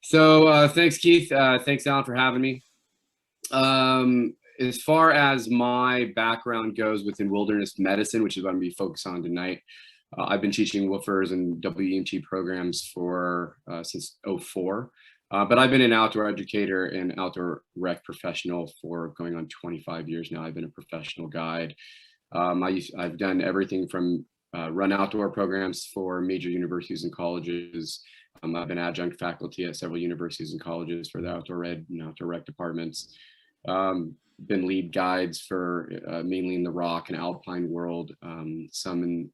Thanks, Keith. Thanks, Alan, for having me. As far as my background goes within wilderness medicine, which is what I'm going to be focused on tonight, I've been teaching woofers and WEMT programs for since '04. But I've been an outdoor educator and outdoor rec professional for going on 25 years now. I've been a professional guide. I've done everything from run outdoor programs for major universities and colleges. I've been adjunct faculty at several universities and colleges for the outdoor ed and outdoor rec departments. Been lead guides for mainly in the rock and alpine world, some in,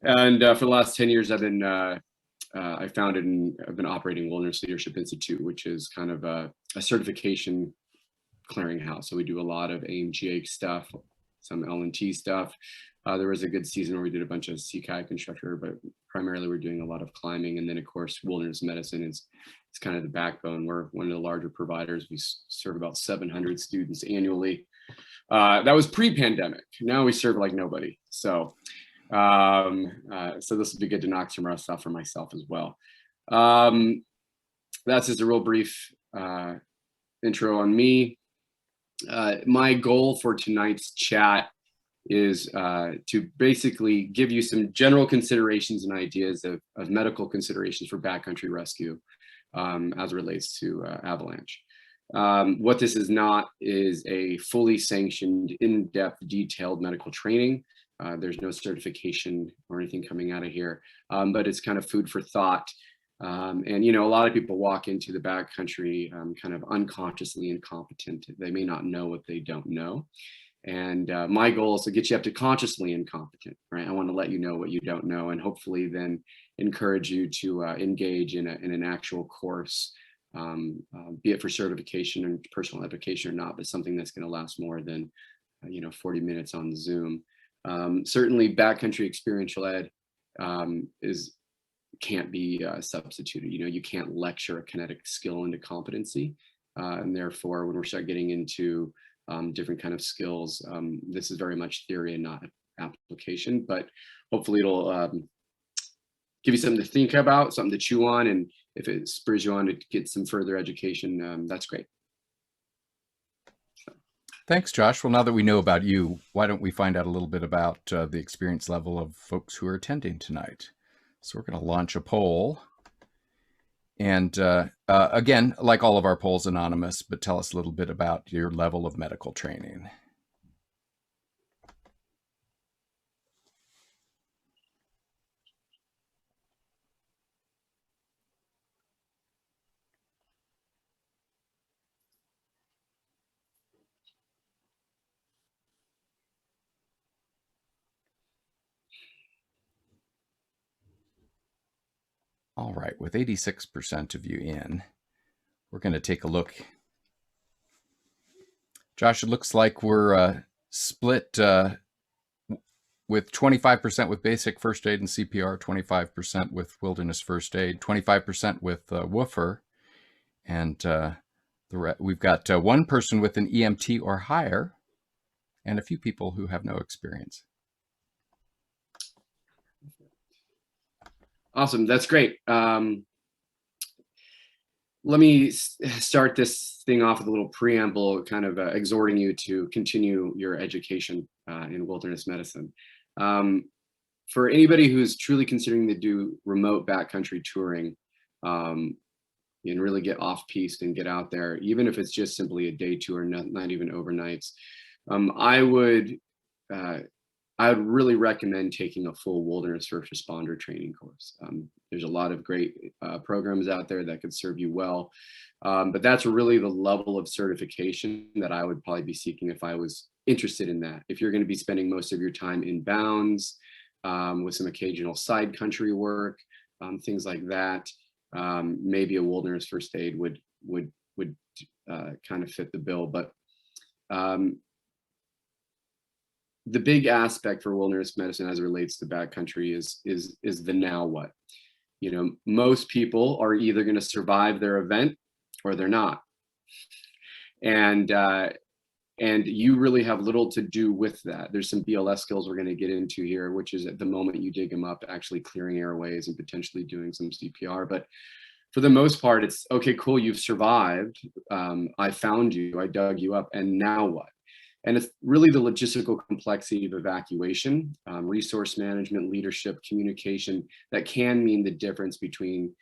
for the last 10 years, I've been I founded and I've been operating Wilderness Leadership Institute, which is kind of a certification clearinghouse. So we do a lot of AMGA stuff, some L&T stuff. There was a good season where we did a bunch of sea kayak instructor, but primarily we're doing a lot of climbing. And then of course, wilderness medicine is kind of the backbone. We're one of the larger providers. We serve about 700 students annually. That was pre-pandemic. Now we serve like nobody. So this will be good to knock some rust off for myself as well. That's just a real brief intro on me. My goal for tonight's chat is to basically give you some general considerations and ideas of medical considerations for backcountry rescue as it relates to Avalanche. What this is not is a fully sanctioned, in-depth, detailed medical training. There's no certification or anything coming out of here, but it's kind of food for thought. And, you know, a lot of people walk into the backcountry kind of unconsciously incompetent. They may not know what they don't know. And my goal is to get you up to consciously incompetent, right? I want to let you know what you don't know and hopefully then encourage you to engage in an actual course, be it for certification and personal application or not, but something that's going to last more than, 40 minutes on Zoom. Certainly backcountry experiential ed can't be substituted. You can't lecture a kinetic skill into competency. And therefore, when we start getting into different kind of skills, this is very much theory and not application, but hopefully it'll give you something to think about, something to chew on. And if it spurs you on to get some further education, that's great. Thanks, Josh. Well, now that we know about you, why don't we find out a little bit about the experience level of folks who are attending tonight? So we're going to launch a poll. And again, like all of our polls, anonymous, but tell us a little bit about your level of medical training. All right, with 86% of you in, we're going to take a look. Josh, it looks like we're split with 25% with basic first aid and CPR, 25% with wilderness first aid, 25% with woofer, and we've got one person with an EMT or higher, and a few people who have no experience. Awesome, that's great. Let me start this thing off with a little preamble, kind of exhorting you to continue your education in wilderness medicine. For anybody who's truly considering to do remote backcountry touring and really get off-piste and get out there, even if it's just simply a day tour, not even overnights, I would really recommend taking a full wilderness first responder training course. There's a lot of great programs out there that could serve you well, but that's really the level of certification that I would probably be seeking if I was interested in that. If you're going to be spending most of your time in bounds with some occasional side country work, things like that, maybe a wilderness first aid would kind of fit the bill. But the big aspect for wilderness medicine as it relates to backcountry is the now what. Most people are either going to survive their event or they're not, and you really have little to do with that. There's some BLS skills we're going to get into here, which is at the moment you dig them up, actually clearing airways and potentially doing some CPR. But for the most part, it's okay, cool, you've survived. I found you, I dug you up, and now what? And it's really the logistical complexity of evacuation, resource management, leadership, communication, that can mean the difference between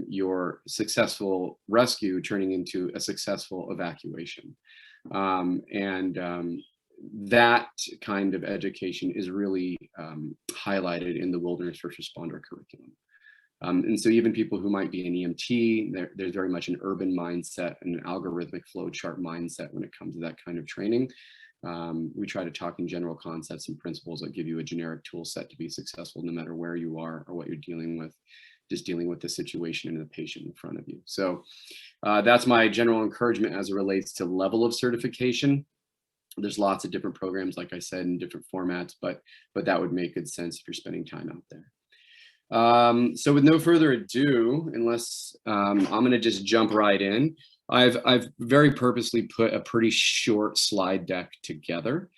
your successful rescue turning into a successful evacuation. That kind of education is really highlighted in the wilderness first responder curriculum. And so even people who might be an EMT, there's very much an urban mindset and an algorithmic flow chart mindset when it comes to that kind of training. We try to talk in general concepts and principles that give you a generic tool set to be successful no matter where you are or what you're dealing with, just dealing with the situation and the patient in front of you. So that's my general encouragement as it relates to level of certification. There's lots of different programs, like I said, in different formats, but that would make good sense if you're spending time out there. So with no further ado, unless I'm going to just jump right in, I've very purposely put a pretty short slide deck together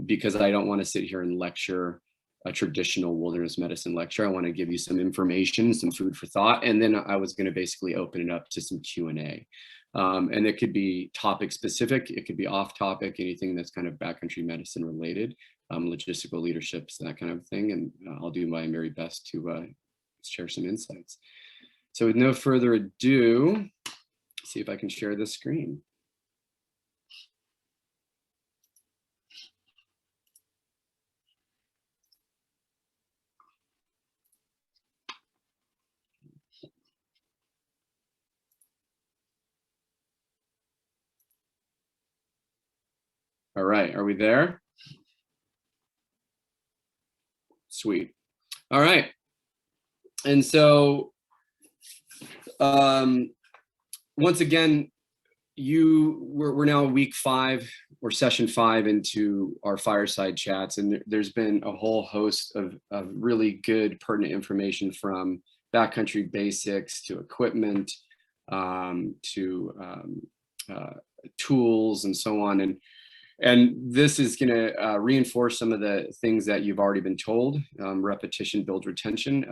because I don't want to sit here and lecture a traditional wilderness medicine lecture. I want to give you some information, some food for thought, and then I was going to basically open it up to some Q&A. And it could be topic specific, it could be off topic, anything that's kind of backcountry medicine related, logistical leaderships, that kind of thing. And I'll do my very best to share some insights. So with no further ado, see if I can share this screen. All right, are we there? Sweet. All right. And so, once again, we're now week 5 or session 5 into our fireside chats, and there's been a whole host of really good pertinent information, from backcountry basics to equipment to tools and so on. And this is going to reinforce some of the things that you've already been told. Repetition builds retention.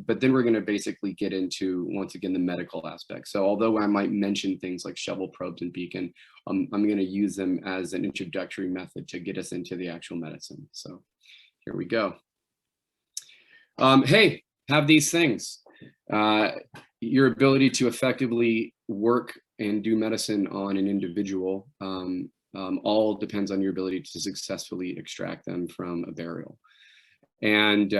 But then we're going to basically get into, once again, the medical aspect. So although I might mention things like shovel, probes, and beacon, I'm going to use them as an introductory method to get us into the actual medicine. So here we go. Hey, have these things. Your ability to effectively work and do medicine on an individual all depends on your ability to successfully extract them from a burial. And,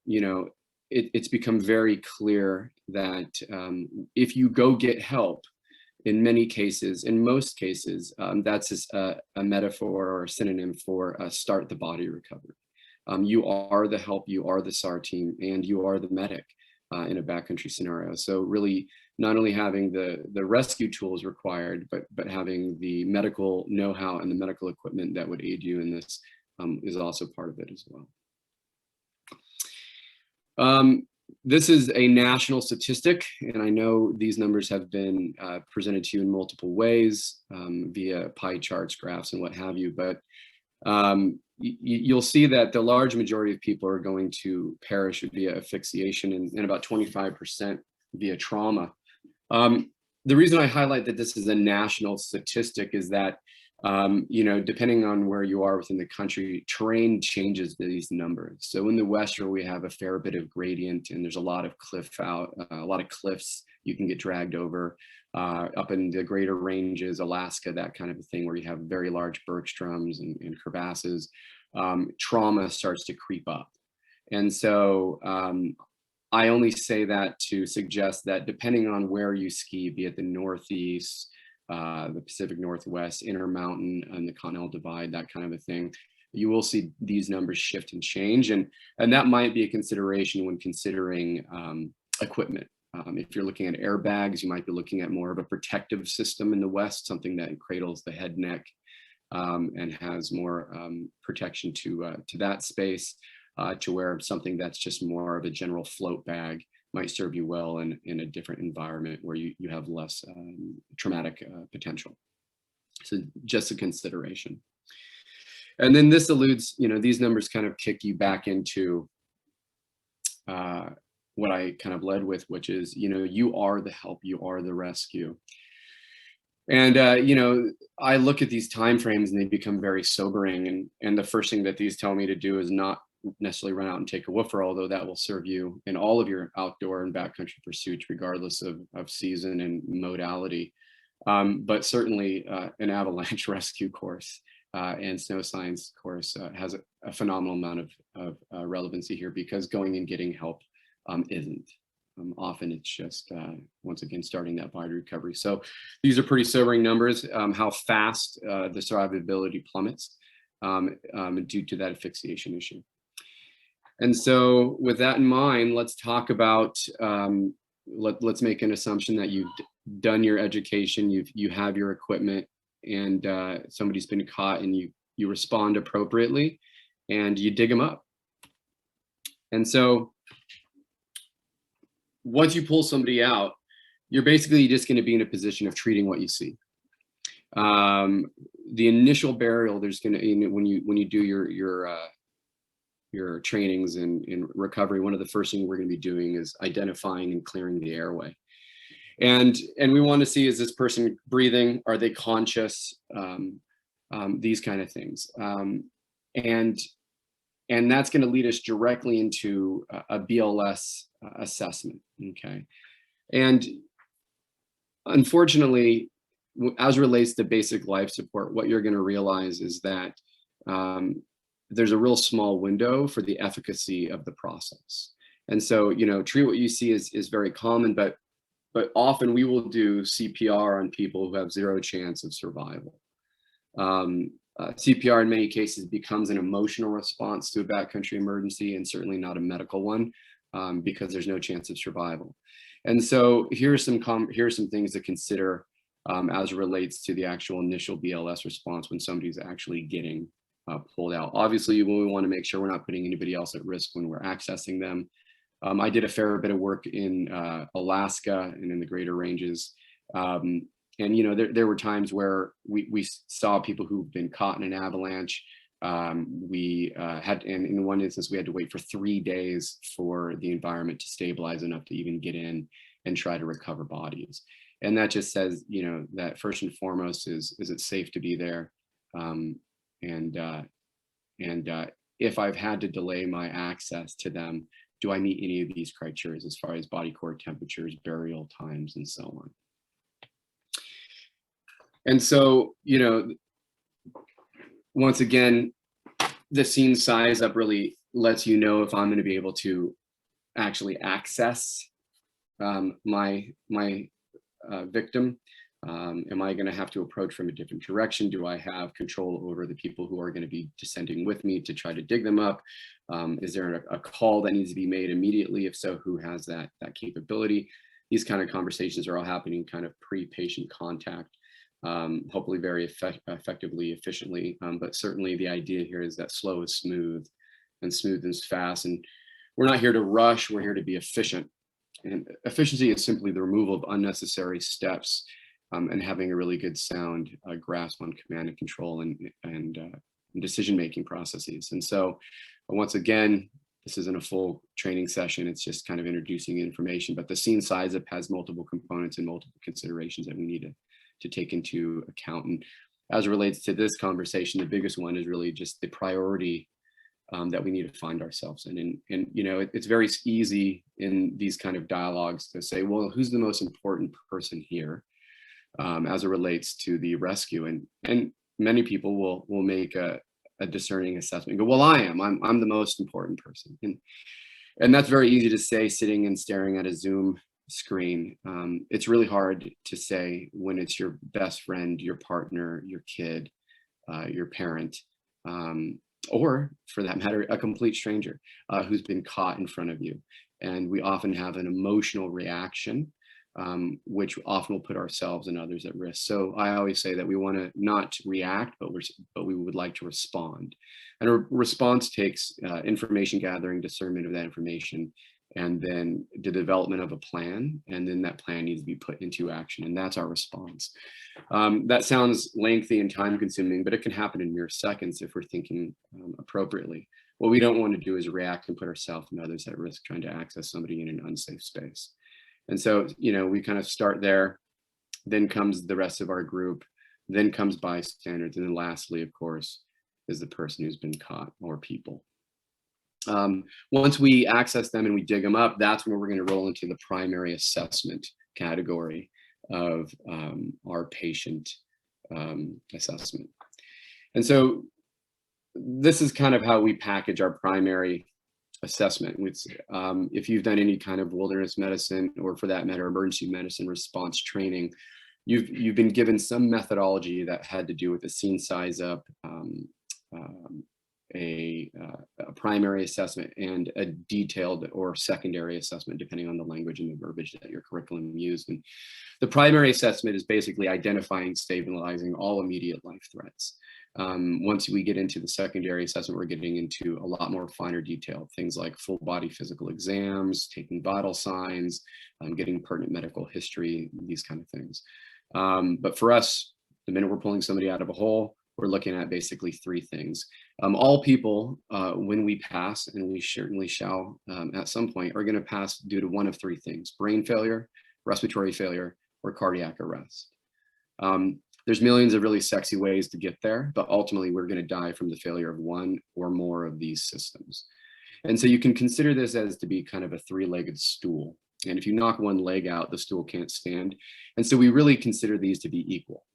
you know, it's become very clear that if you go get help, in many cases, in most cases, that's a metaphor or a synonym for start the body recovery. You are the help, you are the SAR team, and you are the medic in a backcountry scenario. So really, not only having the rescue tools required, but having the medical know-how and the medical equipment that would aid you in this is also part of it as well. This is a national statistic, and I know these numbers have been presented to you in multiple ways via pie charts, graphs, and what have you, but you'll see that the large majority of people are going to perish via asphyxiation and about 25% via trauma. The reason I highlight that this is a national statistic is that, you know, depending on where you are within the country, terrain changes these numbers. So in the West, where we have a fair bit of gradient and there's a lot of a lot of cliffs you can get dragged over, up in the greater ranges, Alaska, that kind of a thing, where you have very large bergstroms and crevasses, trauma starts to creep up. And so I only say that to suggest that depending on where you ski, be it the Northeast, the Pacific Northwest, Intermountain, and the Continental Divide, that kind of a thing, you will see these numbers shift and change. And that might be a consideration when considering equipment. If you're looking at airbags, you might be looking at more of a protective system in the West, something that cradles the head, neck, and has more protection to that space. To where something that's just more of a general float bag might serve you well in a different environment where you have less traumatic potential. So just a consideration. And then this alludes, you know, these numbers kind of kick you back into what I kind of led with, which is, you are the help, you are the rescue. And, I look at these timeframes and they become very sobering. And the first thing that these tell me to do is not necessarily run out and take a woofer, although that will serve you in all of your outdoor and backcountry pursuits, regardless of season and modality. But certainly an avalanche rescue course and snow science course has a phenomenal amount of relevancy here, because going and getting help isn't. Often it's just, once again, starting that body recovery. So these are pretty sobering numbers, how fast the survivability plummets due to that asphyxiation issue. And so with that in mind, let's talk about, let's make an assumption that you've done your education, you have your equipment, and somebody's been caught, and you respond appropriately and you dig them up. And so once you pull somebody out, you're basically just going to be in a position of treating what you see. The initial burial, there's going to, when you do your trainings in recovery, one of the first things we're going to be doing is identifying and clearing the airway. And we want to see, is this person breathing? Are they conscious? These kind of things. And that's going to lead us directly into a BLS assessment, okay? And unfortunately, as relates to basic life support, what you're going to realize is that there's a real small window for the efficacy of the process. And so, treat what you see is very common, but often we will do CPR on people who have zero chance of survival. CPR in many cases becomes an emotional response to a backcountry emergency, and certainly not a medical one, because there's no chance of survival. And so here are some things to consider as it relates to the actual initial BLS response when somebody's actually getting pulled out. Obviously, we want to make sure we're not putting anybody else at risk when we're accessing them. I did a fair bit of work in Alaska and in the greater ranges. And there were times where we saw people who've been caught in an avalanche. We had, and in one instance, we had to wait for 3 days for the environment to stabilize enough to even get in and try to recover bodies. And that just says, that first and foremost is it safe to be there? If I've had to delay my access to them, do I meet any of these criteria as far as body core temperatures, burial times, and so on? And so, once again, the scene size up really lets you know if I'm going to be able to actually access my victim. Am I going to have to approach from a different direction? Do I have control over the people who are going to be descending with me to try to dig them up? Is there a call that needs to be made immediately? If so, who has that capability? These kind of conversations are all happening kind of pre-patient contact, hopefully very effectively, efficiently. But certainly the idea here is that slow is smooth and smooth is fast. And we're not here to rush, we're here to be efficient. And efficiency is simply the removal of unnecessary steps and having a really good sound grasp on command and control and decision-making processes. And so once again, this isn't a full training session, it's just kind of introducing information, but the scene size up has multiple components and multiple considerations that we need to take into account. And as it relates to this conversation, the biggest one is really just the priority that we need to find ourselves in. And it's very easy in these kind of dialogues to say, well, who's the most important person here as it relates to the rescue? And many people will make a discerning assessment and go, well, I'm the most important person. And that's very easy to say sitting and staring at a Zoom screen. It's really hard to say when it's your best friend, your partner, your kid, your parent, or for that matter, a complete stranger who's been caught in front of you. And we often have an emotional reaction, which often will put ourselves and others at risk. So I always say that we want to not react, but we would like to respond. And a response takes information gathering, discernment of that information, and then the development of a plan, and then that plan needs to be put into action, and that's our response. That sounds lengthy and time consuming, but it can happen in mere seconds if we're thinking appropriately. what we don't want to do is react and put ourselves and others at risk trying to access somebody in an unsafe space. And so, we kind of start there, then comes the rest of our group, then comes bystanders, and then lastly, of course, is the person who's been caught, or people. Once we access them and we dig them up, that's when we're going to roll into the primary assessment category of our patient assessment. And so this is kind of how we package our primary assessment. If you've done any kind of wilderness medicine, or for that matter, emergency medicine response training, you've been given some methodology that had to do with a scene size up, a primary assessment, and a detailed or secondary assessment, depending on the language and the verbiage that your curriculum used. And the primary assessment is basically identifying, stabilizing all immediate life threats. Once we get into the secondary assessment, we're getting into a lot more finer detail, things like full body physical exams, taking vital signs, getting pertinent medical history, these kind of things. But for us, the minute we're pulling somebody out of a hole, we're looking at basically three things. All people, when we pass, and we certainly shall at some point, are going to pass due to one of three things: brain failure, respiratory failure, or cardiac arrest. There's millions of really sexy ways to get there, but ultimately we're going to die from the failure of one or more of these systems. And so you can consider this as to be kind of a three-legged stool. And if you knock one leg out, the stool can't stand. And so we really consider these to be equal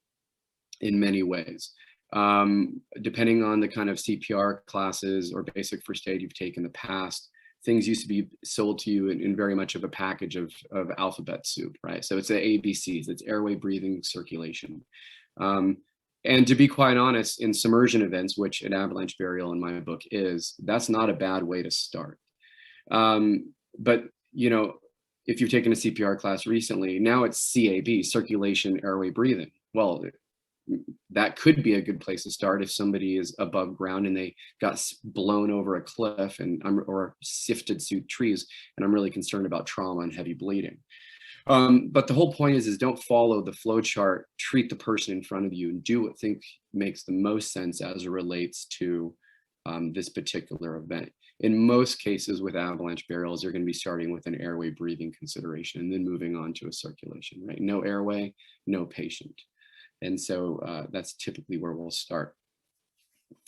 in many ways. Depending on the kind of CPR classes or basic first aid you've taken in the past, things used to be sold to you in very much of a package of alphabet soup, right? So it's the ABCs, it's airway, breathing, circulation. And to be quite honest, in submersion events, which an avalanche burial in my book is, that's not a bad way to start. But, if you've taken a CPR class recently, now it's CAB, circulation, airway, breathing. Well, that could be a good place to start if somebody is above ground and they got blown over a cliff or sifted through trees, and I'm really concerned about trauma and heavy bleeding. But the whole point is don't follow the flow chart, treat the person in front of you, and do what you think makes the most sense as it relates to this particular event. In most cases with avalanche burials, you're going to be starting with an airway breathing consideration and then moving on to a circulation, right? No airway, no patient. And so that's typically where we'll start.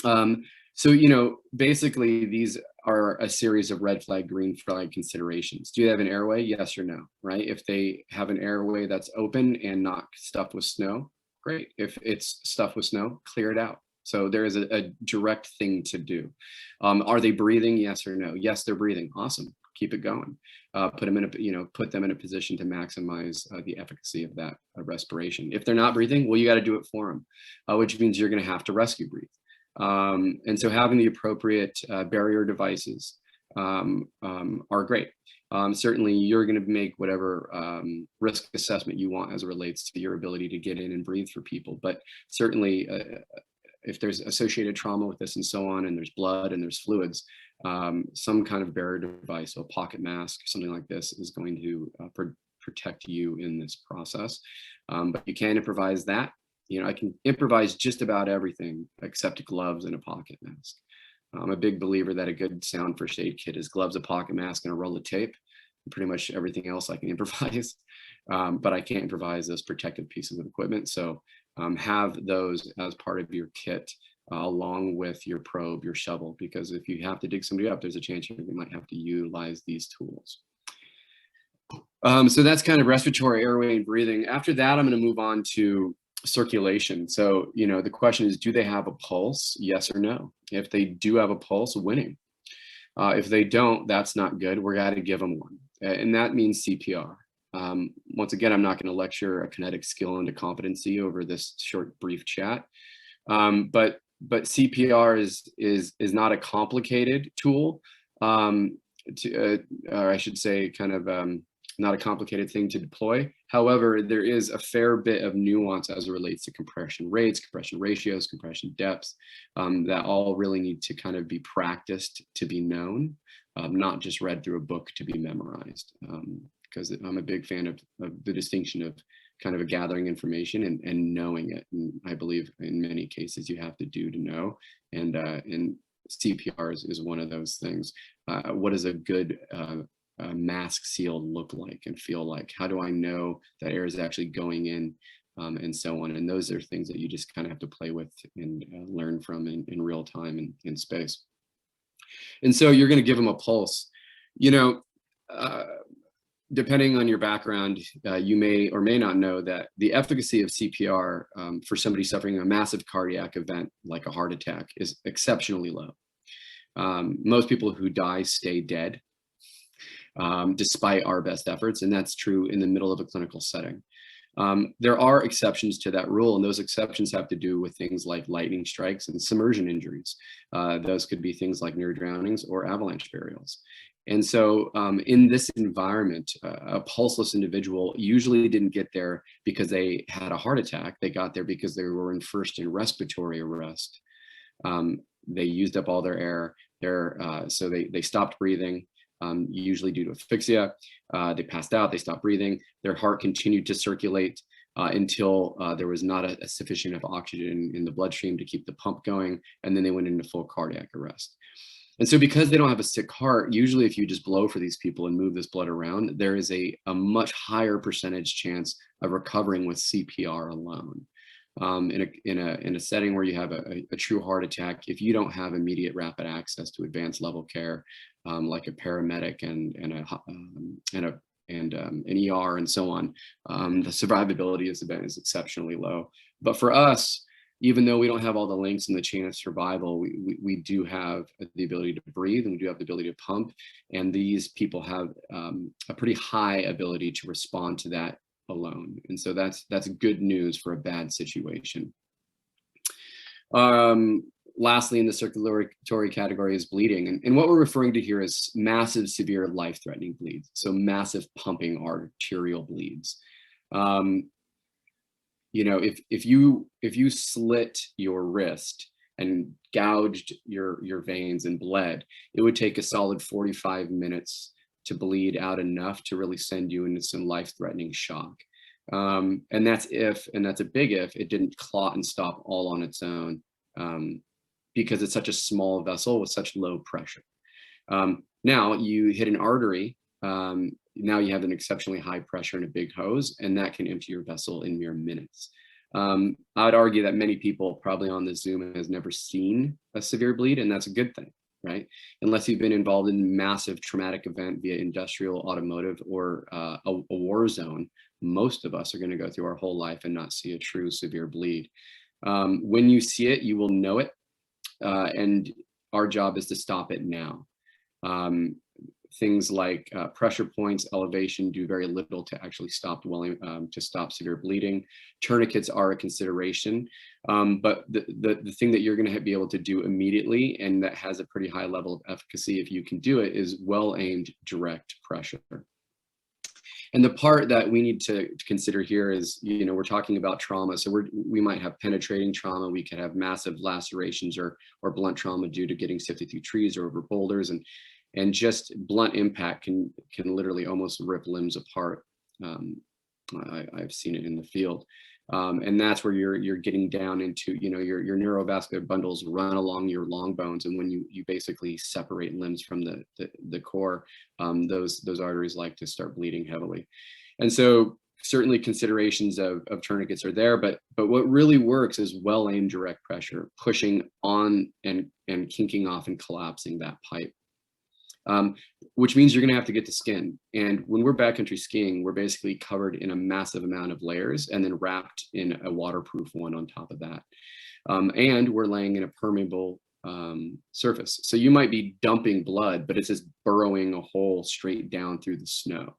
So, basically these are a series of red flag, green flag considerations. Do they have an airway? Yes or no, right? If they have an airway that's open and not stuffed with snow, great. If it's stuffed with snow, clear it out. So there is a direct thing to do. Are they breathing? Yes or no? Yes, they're breathing. Awesome. Keep it going. Put them in a position to maximize the efficacy of that respiration. If they're not breathing, well, you got to do it for them, which means you're going to have to rescue breathe. And so having the appropriate barrier devices are great. Certainly you're going to make whatever risk assessment you want as it relates to your ability to get in and breathe for people. But certainly if there's associated trauma with this and so on, and there's blood and there's fluids, some kind of barrier device, so a pocket mask, something like this, is going to protect you in this process. But you can improvise that. I can improvise just about everything except gloves and a pocket mask. I'm a big believer that a good sound first aid kit is gloves, a pocket mask, and a roll of tape. Pretty much everything else I can improvise, but I can't improvise those protective pieces of equipment. So have those as part of your kit along with your probe, your shovel, because if you have to dig somebody up, there's a chance you might have to utilize these tools. So that's kind of respiratory, airway, and breathing. After that, I'm going to move on to circulation. So, the question is, do they have a pulse? Yes or no? If they do have a pulse, winning. If they don't, that's not good. We're going to give them one. And that means CPR. Once again, I'm not going to lecture a kinetic skill into competency over this short, brief chat. But CPR is not a complicated tool, or I should say kind of not a complicated thing to deploy. However, there is a fair bit of nuance as it relates to compression rates, compression ratios, compression depths, that all really need to kind of be practiced to be known, not just read through a book to be memorized. Because I'm a big fan of the distinction of kind of gathering information and knowing it. And I believe in many cases you have to do to know. And CPR is one of those things. What does a good mask seal look like and feel like? How do I know that air is actually going in, and so on? And those are things that you just kind of have to play with and learn from in real time and in space. And so you're going to give them a pulse. You know, depending on your background, you may or may not know that the efficacy of CPR for somebody suffering a massive cardiac event like a heart attack is exceptionally low. Most people who die stay dead, despite our best efforts, and that's true in the middle of a clinical setting. There are exceptions to that rule, and those exceptions have to do with things like lightning strikes and submersion injuries. Those could be things like near drownings or avalanche burials. And so in this environment, a pulseless individual usually didn't get there because they had a heart attack. They got there because they were in respiratory arrest. They used up all their air. So they stopped breathing, usually due to asphyxia. They passed out, they stopped breathing. Their heart continued to circulate until there was not a sufficient of oxygen in the bloodstream to keep the pump going. And then they went into full cardiac arrest. And so because they don't have a sick heart, usually if you just blow for these people and move this blood around, there is a much higher percentage chance of recovering with CPR alone. In a setting where you have a true heart attack, if you don't have immediate rapid access to advanced level care, like a paramedic and an ER and so on, the survivability of this event is exceptionally low. But for us, even though we don't have all the links in the chain of survival, we do have the ability to breathe, and we do have the ability to pump. And these people have a pretty high ability to respond to that alone. And so that's good news for a bad situation. Lastly, in the circulatory category is bleeding. And what we're referring to here is massive, severe, life-threatening bleeds. So massive pumping arterial bleeds. You know, if you slit your wrist and gouged your veins and bled, it would take a solid 45 minutes to bleed out enough to really send you into some life-threatening shock. And that's a big if, it didn't clot and stop all on its own, because it's such a small vessel with such low pressure. Now you hit an artery, now you have an exceptionally high pressure and a big hose, and that can empty your vessel in mere minutes. I would argue that many people probably on this Zoom has never seen a severe bleed, and that's a good thing, right? Unless you've been involved in a massive traumatic event via industrial, automotive, or a war zone, most of us are going to go through our whole life and not see a true severe bleed. When you see it, you will know it, and our job is to stop it now. Things like pressure points, elevation do very little to actually stop to stop severe bleeding. Tourniquets are a consideration, but the thing that you're going to be able to do immediately, and that has a pretty high level of efficacy if you can do it, is well-aimed direct pressure. And the part that we need to consider here is, you know, we're talking about trauma. So we might have penetrating trauma. We could have massive lacerations or blunt trauma due to getting sifted through trees or over boulders, and just blunt impact can literally almost rip limbs apart. I've seen it in the field. And that's where you're getting down into, you know, your neurovascular bundles run along your long bones. And when you basically separate limbs from the core, those arteries like to start bleeding heavily. And so certainly considerations of tourniquets are there, but what really works is well-aimed direct pressure, pushing on and kinking off and collapsing that pipe. Which means you're going to have to get to skin. And when we're backcountry skiing, we're basically covered in a massive amount of layers and then wrapped in a waterproof one on top of that. And we're laying in a permeable surface. So you might be dumping blood, but it's just burrowing a hole straight down through the snow.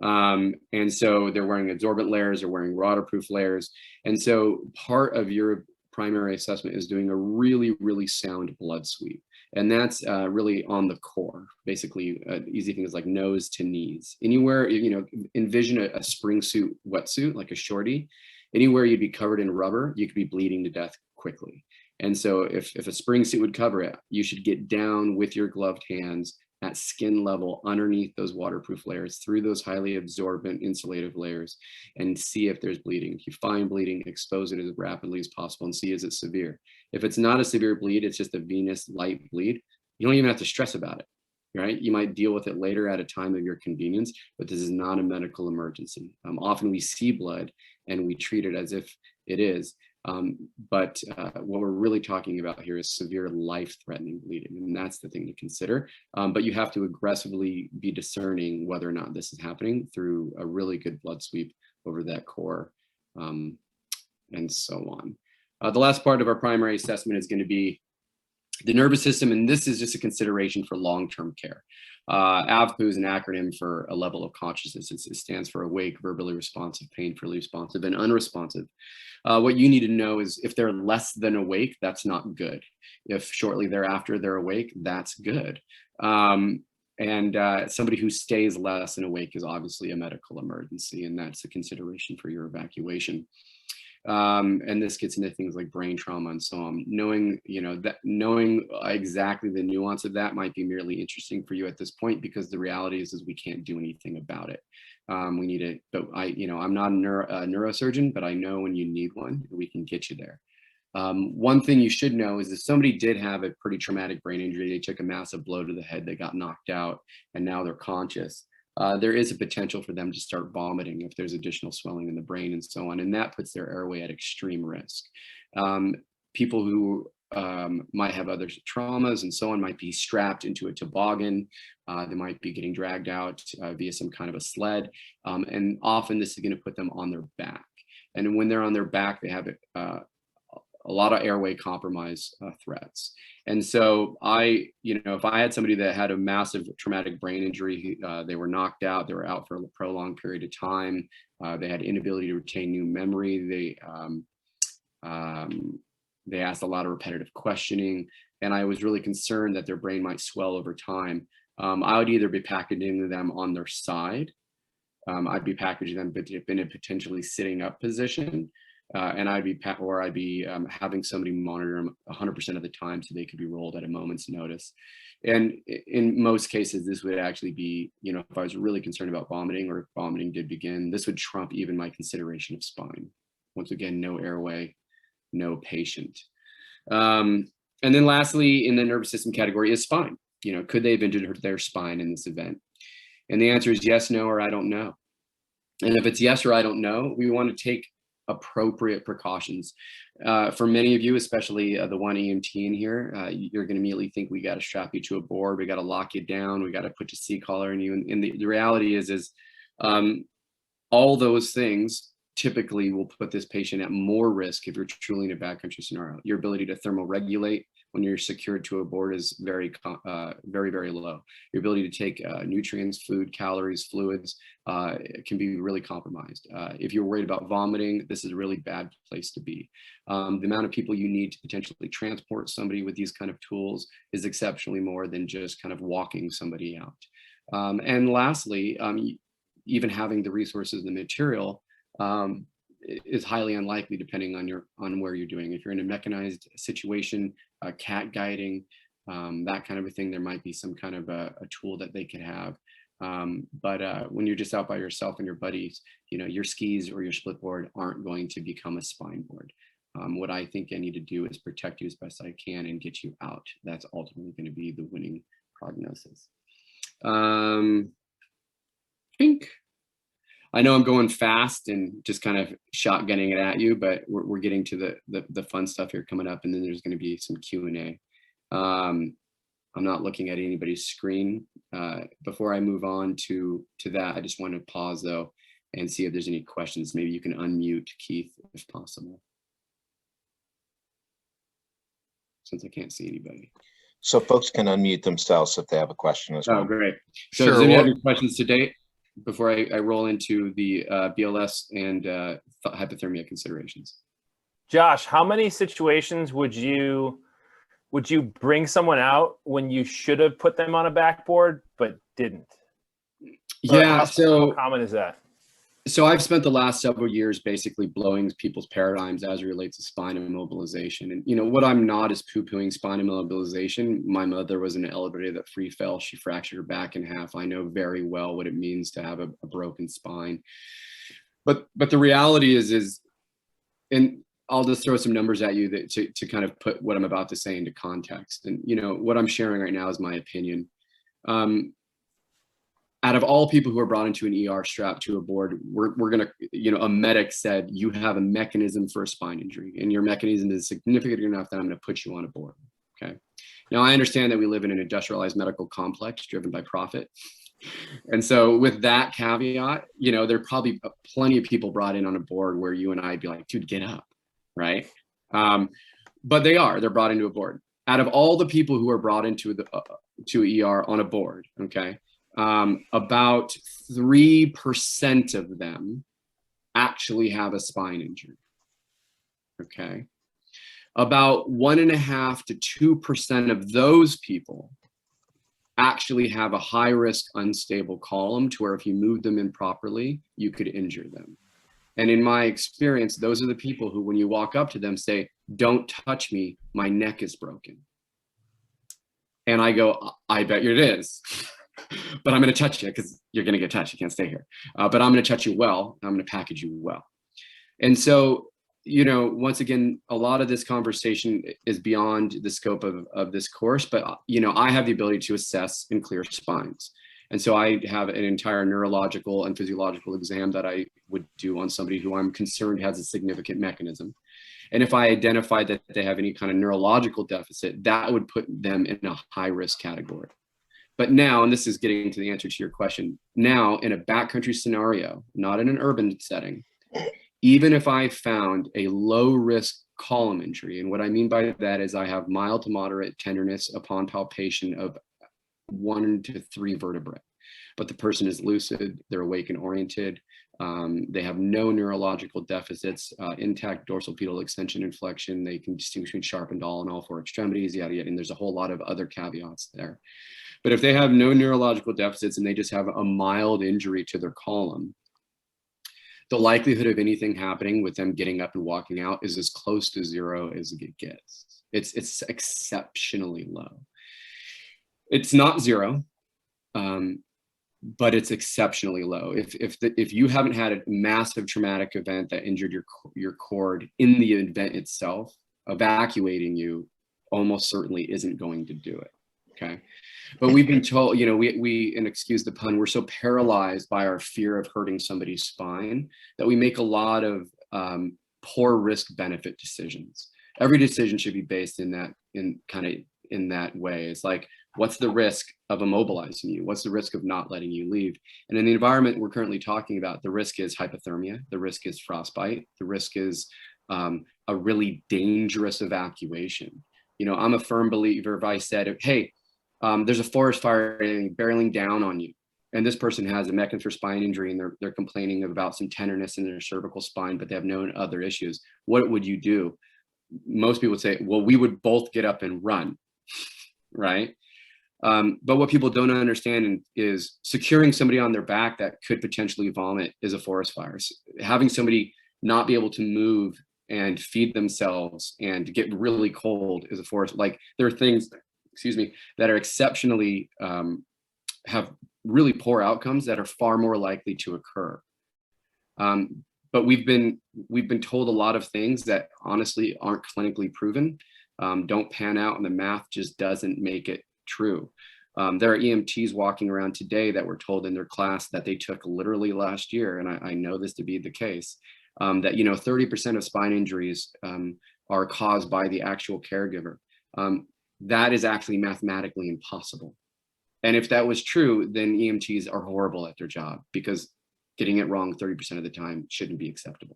And so they're wearing absorbent layers, they're wearing waterproof layers. And so part of your primary assessment is doing a really, really sound blood sweep. And that's really on the core. Basically, easy things like nose to knees. Anywhere, you know, envision a spring suit wetsuit, like a shorty. Anywhere you'd be covered in rubber, you could be bleeding to death quickly. And so if a spring suit would cover it, you should get down with your gloved hands at skin level underneath those waterproof layers through those highly absorbent insulative layers and see if there's bleeding. If you find bleeding, expose it as rapidly as possible and see, is it severe? If it's not a severe bleed, it's just a venous light bleed, you don't even have to stress about it, right? You might deal with it later at a time of your convenience, but this is not a medical emergency. Often we see blood and we treat it as if it is. But what we're really talking about here is severe life-threatening bleeding, and that's the thing to consider. But you have to aggressively be discerning whether or not this is happening through a really good blood sweep over that core, and so on. The last part of our primary assessment is going to be the nervous system, and this is just a consideration for long-term care. AVPU is an acronym for a level of consciousness. It stands for awake, verbally responsive, painfully responsive, and unresponsive. What you need to know is if they're less than awake, that's not good. If shortly thereafter they're awake, that's good. Somebody who stays less than awake is obviously a medical emergency, and that's a consideration for your evacuation. And this gets into things like brain trauma and so on. Knowing exactly the nuance of that might be merely interesting for you at this point, because the reality is we can't do anything about it. We need it, but I'm not a neurosurgeon, but I know when you need one, we can get you there. One thing you should know is if somebody did have a pretty traumatic brain injury, they took a massive blow to the head, they got knocked out, and now they're conscious. There is a potential for them to start vomiting if there's additional swelling in the brain and so on, and that puts their airway at extreme risk. People who might have other traumas and so on might be strapped into a toboggan. They might be getting dragged out via some kind of a sled, and often this is going to put them on their back. And when they're on their back, they have a lot of airway compromise threats. And so if I had somebody that had a massive traumatic brain injury, they were knocked out, they were out for a prolonged period of time, they had inability to retain new memory, they asked a lot of repetitive questioning, and I was really concerned that their brain might swell over time. I would either be packaging them on their side, I'd be packaging them in a potentially sitting up position, and I'd be having somebody monitor them 100% of the time so they could be rolled at a moment's notice. And in most cases, this would actually be, if I was really concerned about vomiting, or if vomiting did begin, this would trump even my consideration of spine. Once again, no airway, no patient. And then lastly, in the nervous system category is spine. Could they have injured their spine in this event? And the answer is yes, no, or I don't know. And if it's yes or I don't know, we want to take appropriate precautions. For many of you, especially the one EMT in here, you're going to immediately think we got to strap you to a board, we got to lock you down, we got to put a C-collar in you. And the reality is all those things typically will put this patient at more risk if you're truly in a backcountry scenario. Your ability to thermoregulate when you're secured to a board is very, very low. Your ability to take nutrients, food, calories, fluids can be really compromised. If you're worried about vomiting, this is a really bad place to be. The amount of people you need to potentially transport somebody with these kind of tools is exceptionally more than just kind of walking somebody out. And lastly, even having the resources and the material is highly unlikely depending on where you're doing. If you're in a mechanized situation, cat guiding, that kind of a thing, there might be some kind of a tool that they could have. But when you're just out by yourself and your buddies, your skis or your split board aren't going to become a spine board. What I think I need to do is protect you as best I can and get you out. That's ultimately going to be the winning prognosis. I know I'm going fast and just kind of shotgunning it at you, but we're getting to the fun stuff here coming up, and then there's going to be some Q&A. I'm not looking at anybody's screen. Before I move on to that, I just want to pause though and see if there's any questions. Maybe you can unmute Keith if possible, since I can't see anybody. So folks can unmute themselves if they have a question as well. Oh, great. So Sure. does anyone have any questions to date before I roll into the BLS and hypothermia considerations? Josh, how many situations would you bring someone out when you should have put them on a backboard but didn't? Yeah, how common is that? So I've spent the last several years basically blowing people's paradigms as it relates to spine immobilization. And what I'm not is poo-pooing spine immobilization. My mother was in an elevator that free fell. She fractured her back in half. I know very well what it means to have a broken spine. But the reality is, and I'll just throw some numbers at you to kind of put what I'm about to say into context. And what I'm sharing right now is my opinion. Out of all people who are brought into an ER strapped to a board, we're going to, a medic said, you have a mechanism for a spine injury, and your mechanism is significant enough that I'm going to put you on a board. Okay. Now, I understand that we live in an industrialized medical complex driven by profit. And so with that caveat, there are probably plenty of people brought in on a board where you and I'd be like, dude, get up. Right. But they're brought into a board. Out of all the people who are brought into to ER on a board, okay, about 3% of them actually have a spine injury. Okay. About 1.5 to 2% of those people actually have a high risk unstable column to where if you move them improperly, you could injure them. And in my experience, those are the people who, when you walk up to them, say, don't touch me, my neck is broken. And I go, I bet it is. But I'm going to touch you because you're going to get touched. You can't stay here. But I'm going to touch you well. I'm going to package you well. And so, once again, a lot of this conversation is beyond the scope of this course. But, I have the ability to assess and clear spines. And so I have an entire neurological and physiological exam that I would do on somebody who I'm concerned has a significant mechanism. And if I identify that they have any kind of neurological deficit, that would put them in a high risk category. But now, and this is getting to the answer to your question, now in a backcountry scenario, not in an urban setting, even if I found a low risk column injury, and what I mean by that is I have mild to moderate tenderness upon palpation of 1 to 3 vertebrae, but the person is lucid, they're awake and oriented, they have no neurological deficits, intact dorsal pedal extension and flexion, they can distinguish between sharp and dull in all 4 extremities, yada, yada, and there's a whole lot of other caveats there. But if they have no neurological deficits and they just have a mild injury to their column, the likelihood of anything happening with them getting up and walking out is as close to 0 as it gets. It's exceptionally low. It's not 0, but it's exceptionally low. If you haven't had a massive traumatic event that injured your cord in the event itself, evacuating you almost certainly isn't going to do it. Okay. But we've been told, we, and excuse the pun, we're so paralyzed by our fear of hurting somebody's spine that we make a lot of poor risk benefit decisions. Every decision should be based in that way. It's like, what's the risk of immobilizing you? What's the risk of not letting you leave? And in the environment we're currently talking about, the risk is hypothermia. The risk is frostbite. The risk is a really dangerous evacuation. I'm a firm believer if I said, hey, there's a forest fire barreling down on you, and this person has a mechanism for spine injury, and they're complaining about some tenderness in their cervical spine, but they have no other issues. What would you do? Most people would say, well, we would both get up and run, right? But what people don't understand is securing somebody on their back that could potentially vomit is a forest fire. Having somebody not be able to move and feed themselves and get really cold is a forest. Like, there are things, that are exceptionally, have really poor outcomes that are far more likely to occur. But we've been told a lot of things that honestly aren't clinically proven, don't pan out, and the math just doesn't make it true. There are EMTs walking around today that were told in their class that they took literally last year, and I know this to be the case, that 30% of spine injuries are caused by the actual caregiver. That is actually mathematically impossible. And if that was true, then EMTs are horrible at their job, because getting it wrong 30% of the time shouldn't be acceptable.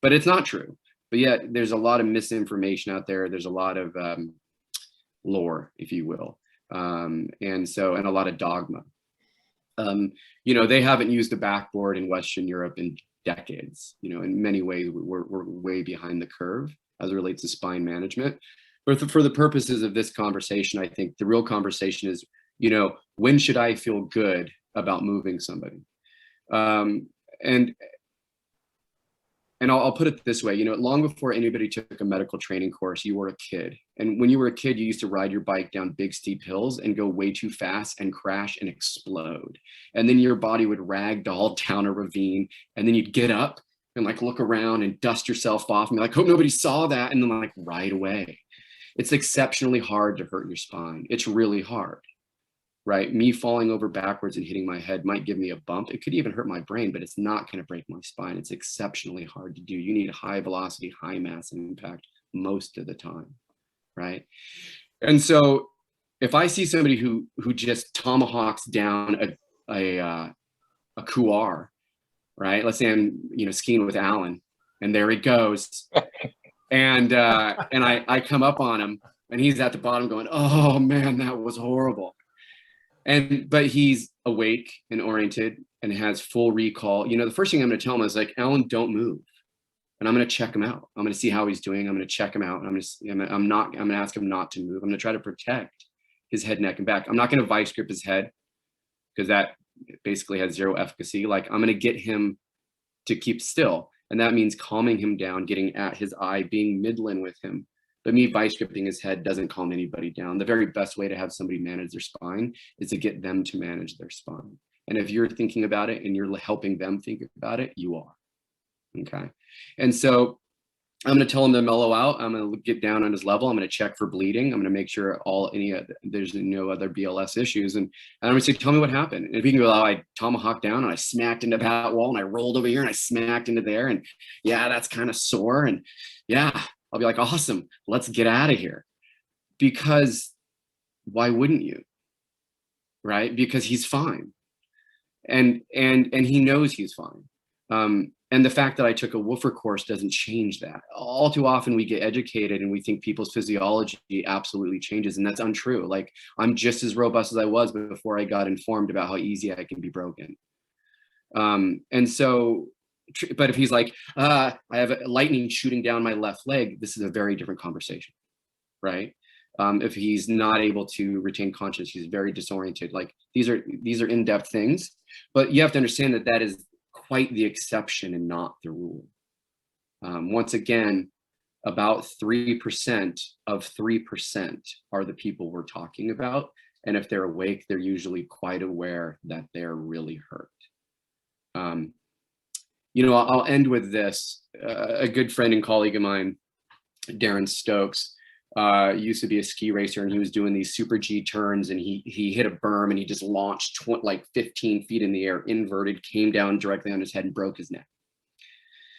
But it's not true. But yet there's a lot of misinformation out there. There's a lot of lore, if you will. And a lot of dogma. They haven't used a backboard in Western Europe in decades. In many ways, we're way behind the curve as it relates to spine management. But for the purposes of this conversation, I think the real conversation is, when should I feel good about moving somebody? And and I'll put it this way, you know, long before anybody took a medical training course, you were a kid. And when you were a kid, you used to ride your bike down big, steep hills and go way too fast and crash and explode. And then your body would ragdoll down a ravine, and then you'd get up and like look around and dust yourself off and be like, hope nobody saw that. And then like ride away. It's exceptionally hard to hurt your spine. It's really hard. Right? Me falling over backwards and hitting my head might give me a bump. It could even hurt my brain, but it's not going to break my spine. It's exceptionally hard to do. You need high velocity, high mass impact most of the time. Right? And so if I see somebody who just tomahawks down a couloir, right? Let's say I'm, you know, skiing with Alan, and there he goes. And I come up on him, and he's at the bottom going, oh man, that was horrible. But he's awake and oriented and has full recall. You know, the first thing I'm going to tell him is like, Alan, don't move. And I'm going to check him out. I'm going to see how he's doing. I'm going to check him out. And I'm going to ask him not to move. I'm going to try to protect his head, neck, and back. I'm not going to vice grip his head, because that basically has zero efficacy. Like, I'm going to get him to keep still. And that means calming him down, getting at his eye, being midland with him. But me vice gripping his head doesn't calm anybody down. The very best way to have somebody manage their spine is to get them to manage their spine. And if you're thinking about it and you're helping them think about it, you are. Okay. And so I'm going to tell him to mellow out. I'm going to get down on his level. I'm going to check for bleeding. I'm going to make sure there's no other BLS issues. And I'm going to say, tell me what happened. And if he can go, oh, I tomahawked down and I smacked into that wall and I rolled over here and I smacked into there. And yeah, that's kind of sore. And yeah, I'll be like, awesome, let's get out of here. Because why wouldn't you? Right? Because he's fine. And he knows he's fine. And the fact that I took a woofer course doesn't change that. All too often we get educated and we think people's physiology absolutely changes, and that's untrue. Like, I'm just as robust as I was before I got informed about how easy I can be broken. And so, but if he's like, I have lightning shooting down my left leg, this is a very different conversation, right? If he's not able to retain consciousness, he's very disoriented. Like, these are in-depth things, but you have to understand that that is quite the exception and not the rule. Once again, about 3% of 3% are the people we're talking about. And if they're awake, they're usually quite aware that they're really hurt. You know, I'll end with this. A good friend and colleague of mine, Darren Stokes, used to be a ski racer, and he was doing these super G turns, and he hit a berm and he just launched like 15 feet in the air, inverted, came down directly on his head and broke his neck.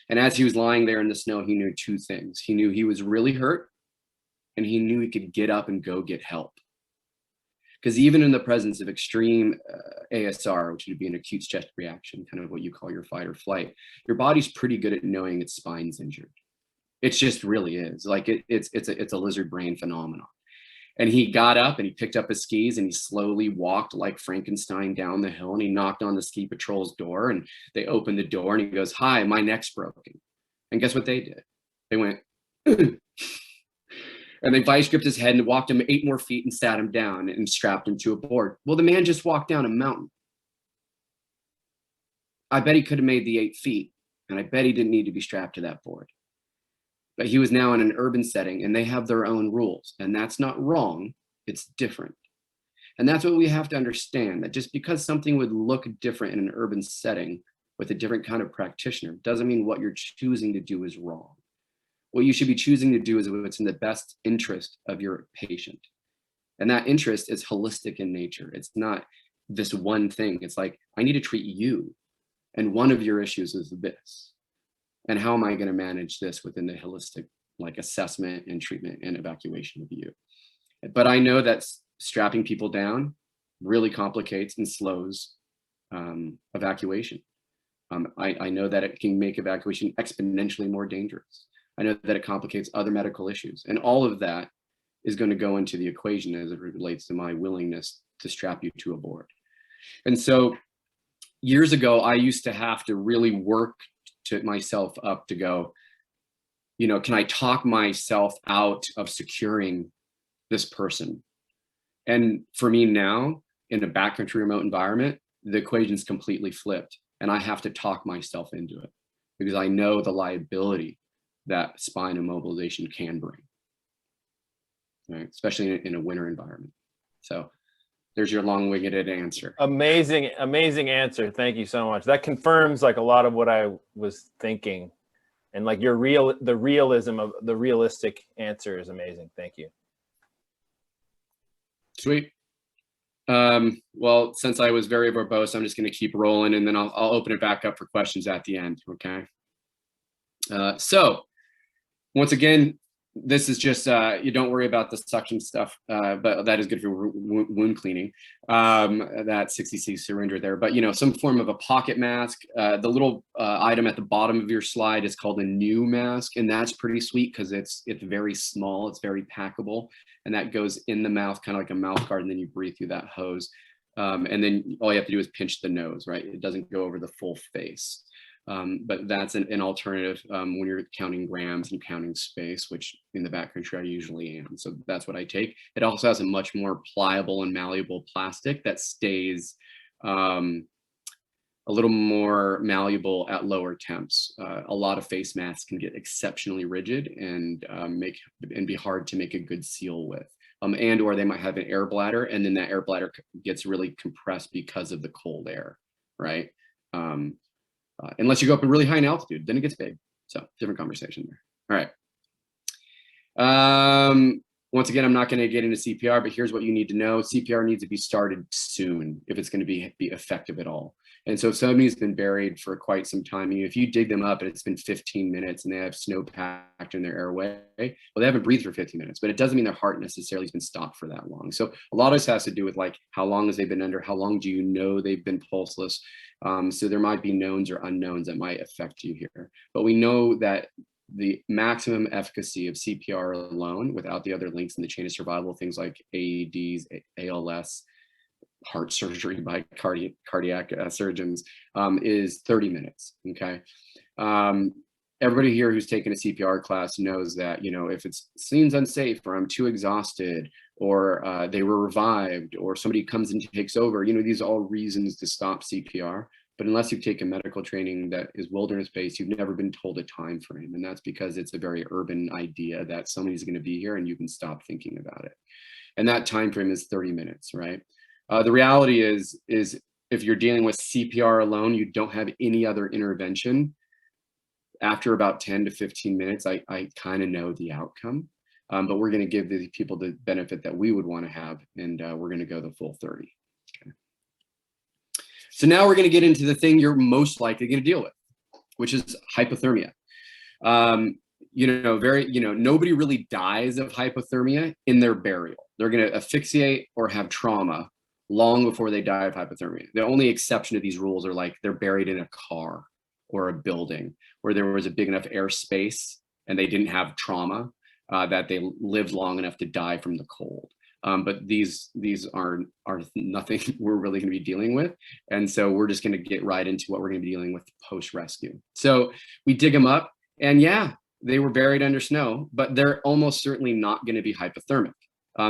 And as he was lying there in the snow, he knew two things. He knew he was really hurt, and he knew he could get up and go get help. Because even in the presence of extreme ASR, which would be an acute stress reaction, kind of what you call your fight or flight, your body's pretty good at knowing its spine's injured. It just really is. Like, it's a lizard brain phenomenon. And he got up and he picked up his skis and he slowly walked like Frankenstein down the hill, and he knocked on the ski patrol's door, and they opened the door and he goes, "Hi, my neck's broken." And guess what they did? They went, and they vice gripped his head and walked him 8 more feet and sat him down and strapped him to a board. Well, the man just walked down a mountain. I bet he could have made the 8 feet, and I bet he didn't need to be strapped to that board. But he was now in an urban setting, and they have their own rules, and that's not wrong, it's different. And that's what we have to understand, that just because something would look different in an urban setting with a different kind of practitioner doesn't mean what you're choosing to do is wrong. What you should be choosing to do is what's in the best interest of your patient. And that interest is holistic in nature. It's not this one thing. It's like, I need to treat you, and one of your issues is this. And how am I going to manage this within the holistic, like, assessment and treatment and evacuation of you? But I know that strapping people down really complicates and slows evacuation. I know that it can make evacuation exponentially more dangerous. I know that it complicates other medical issues. And all of that is going to go into the equation as it relates to my willingness to strap you to a board. And so years ago, I used to have to really work to myself up to go, you know, can I talk myself out of securing this person? And for me now, in a backcountry remote environment, the equation's completely flipped, and I have to talk myself into it. because I know the liability that spine immobilization can bring, right? Especially in a winter environment. So there's your long-winded answer. Amazing answer. Thank you so much. That confirms like a lot of what I was thinking, and like the realism of the realistic answer is amazing. Thank you. Sweet. Well, since I was very verbose, I'm just going to keep rolling, and then I'll open it back up for questions at the end. Okay. So once again, this is just, you don't worry about the suction stuff, but that is good for wound cleaning, that 60cc syringe there. But, you know, some form of a pocket mask, the little item at the bottom of your slide is called a new mask. And that's pretty sweet because it's very small, it's very packable. And that goes in the mouth, kind of like a mouth guard, and then you breathe through that hose. And then all you have to do is pinch the nose, right? It doesn't go over the full face. But that's an alternative when you're counting grams and counting space, which in the backcountry I usually am. So that's what I take. It also has a much more pliable and malleable plastic that stays a little more malleable at lower temps. A lot of face masks can get exceptionally rigid and be hard to make a good seal with. And or they might have an air bladder, and then that air bladder gets really compressed because of the cold air, right? Unless you go up in really high in altitude, then it gets big. So different conversation there. All right. Once again, I'm not going to get into CPR, but here's what you need to know. CPR needs to be started soon if it's going to be effective at all. And so if somebody's been buried for quite some time, if you dig them up and it's been 15 minutes and they have snow packed in their airway, well, they haven't breathed for 15 minutes, but it doesn't mean their heart necessarily has been stopped for that long. So a lot of this has to do with like, how long has they been under? How long do you know they've been pulseless? So there might be knowns or unknowns that might affect you here. But we know that the maximum efficacy of CPR alone, without the other links in the chain of survival, things like AEDs, ALS, heart surgery by cardiac surgeons, is 30 minutes. Okay. Everybody here who's taken a CPR class knows that, you know, if it seems unsafe, or I'm too exhausted, or they were revived, or somebody comes and takes over, you know, these are all reasons to stop CPR. But unless you've taken medical training that is wilderness-based, you've never been told a time frame. And that's because it's a very urban idea that somebody's going to be here and you can stop thinking about it. And that time frame is 30 minutes, right? The reality is if you're dealing with CPR alone, you don't have any other intervention. After about 10 to 15 minutes, I kind of know the outcome. But we're going to give the people the benefit that we would want to have, and we're going to go the full 30. Okay. So now we're going to get into the thing you're most likely going to deal with, which is hypothermia. Nobody really dies of hypothermia in their burial. They're going to asphyxiate or have trauma long before they die of hypothermia. The only exception to these rules are like they're buried in a car or a building where there was a big enough airspace and they didn't have trauma that they lived long enough to die from the cold. But these are nothing we're really going to be dealing with. And so we're just going to get right into what we're going to be dealing with post-rescue. So we dig them up, and yeah, they were buried under snow, but they're almost certainly not going to be hypothermic.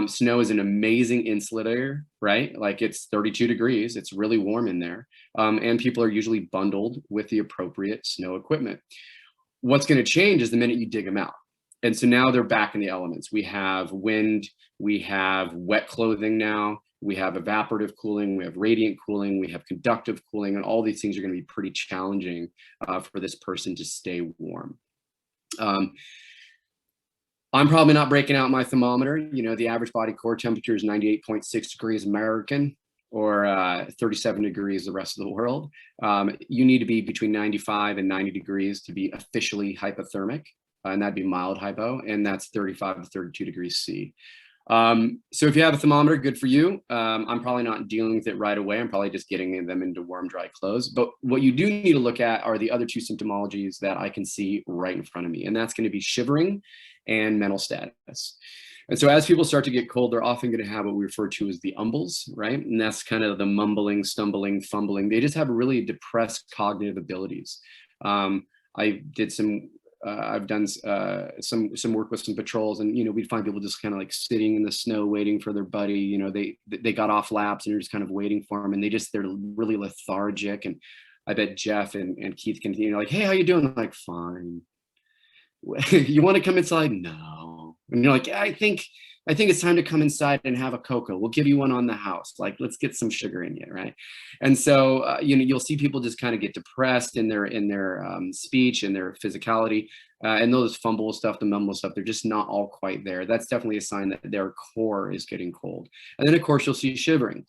Snow is an amazing insulator, right? Like it's 32 degrees, it's really warm in there. And people are usually bundled with the appropriate snow equipment. What's going to change is the minute you dig them out. And so now they're back in the elements. We have wind, we have wet clothing now, we have evaporative cooling, we have radiant cooling, we have conductive cooling, and all these things are going to be pretty challenging for this person to stay warm. I'm probably not breaking out my thermometer. You know, the average body core temperature is 98.6 degrees American, or 37 degrees the rest of the world. You need to be between 95 and 90 degrees to be officially hypothermic, and that'd be mild hypo, and that's 35 to 32 degrees C. So if you have a thermometer, good for you. I'm probably not dealing with it right away. I'm probably just getting them into warm, dry clothes. But what you do need to look at are the other two symptomologies that I can see right in front of me, and that's going to be shivering and mental status. And so as people start to get cold, they're often going to have what we refer to as the umbles, right? And that's kind of the mumbling, stumbling, fumbling. They just have really depressed cognitive abilities. I've done some work with some patrols, and you know, we'd find people just kind of like sitting in the snow waiting for their buddy. You know, they got off laps and you're just kind of waiting for them, and they're really lethargic, and I bet Jeff and Keith can, like, hey, how you doing? I'm like, fine. You want to come inside? No. And you're like, yeah, I think it's time to come inside and have a cocoa. We'll give you one on the house. Like, let's get some sugar in you, right? And so, you'll see people just kind of get depressed in their speech and their physicality, and they'll just fumble stuff, the mumble stuff. They're just not all quite there. That's definitely a sign that their core is getting cold. And then, of course, you'll see shivering.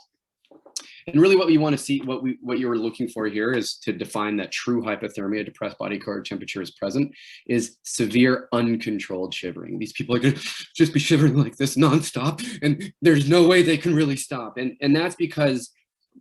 And really what we want to see, what you were looking for here is to define that true hypothermia, depressed body core temperature is present, is severe uncontrolled shivering. These people are going to just be shivering like this nonstop, and there's no way they can really stop. And that's because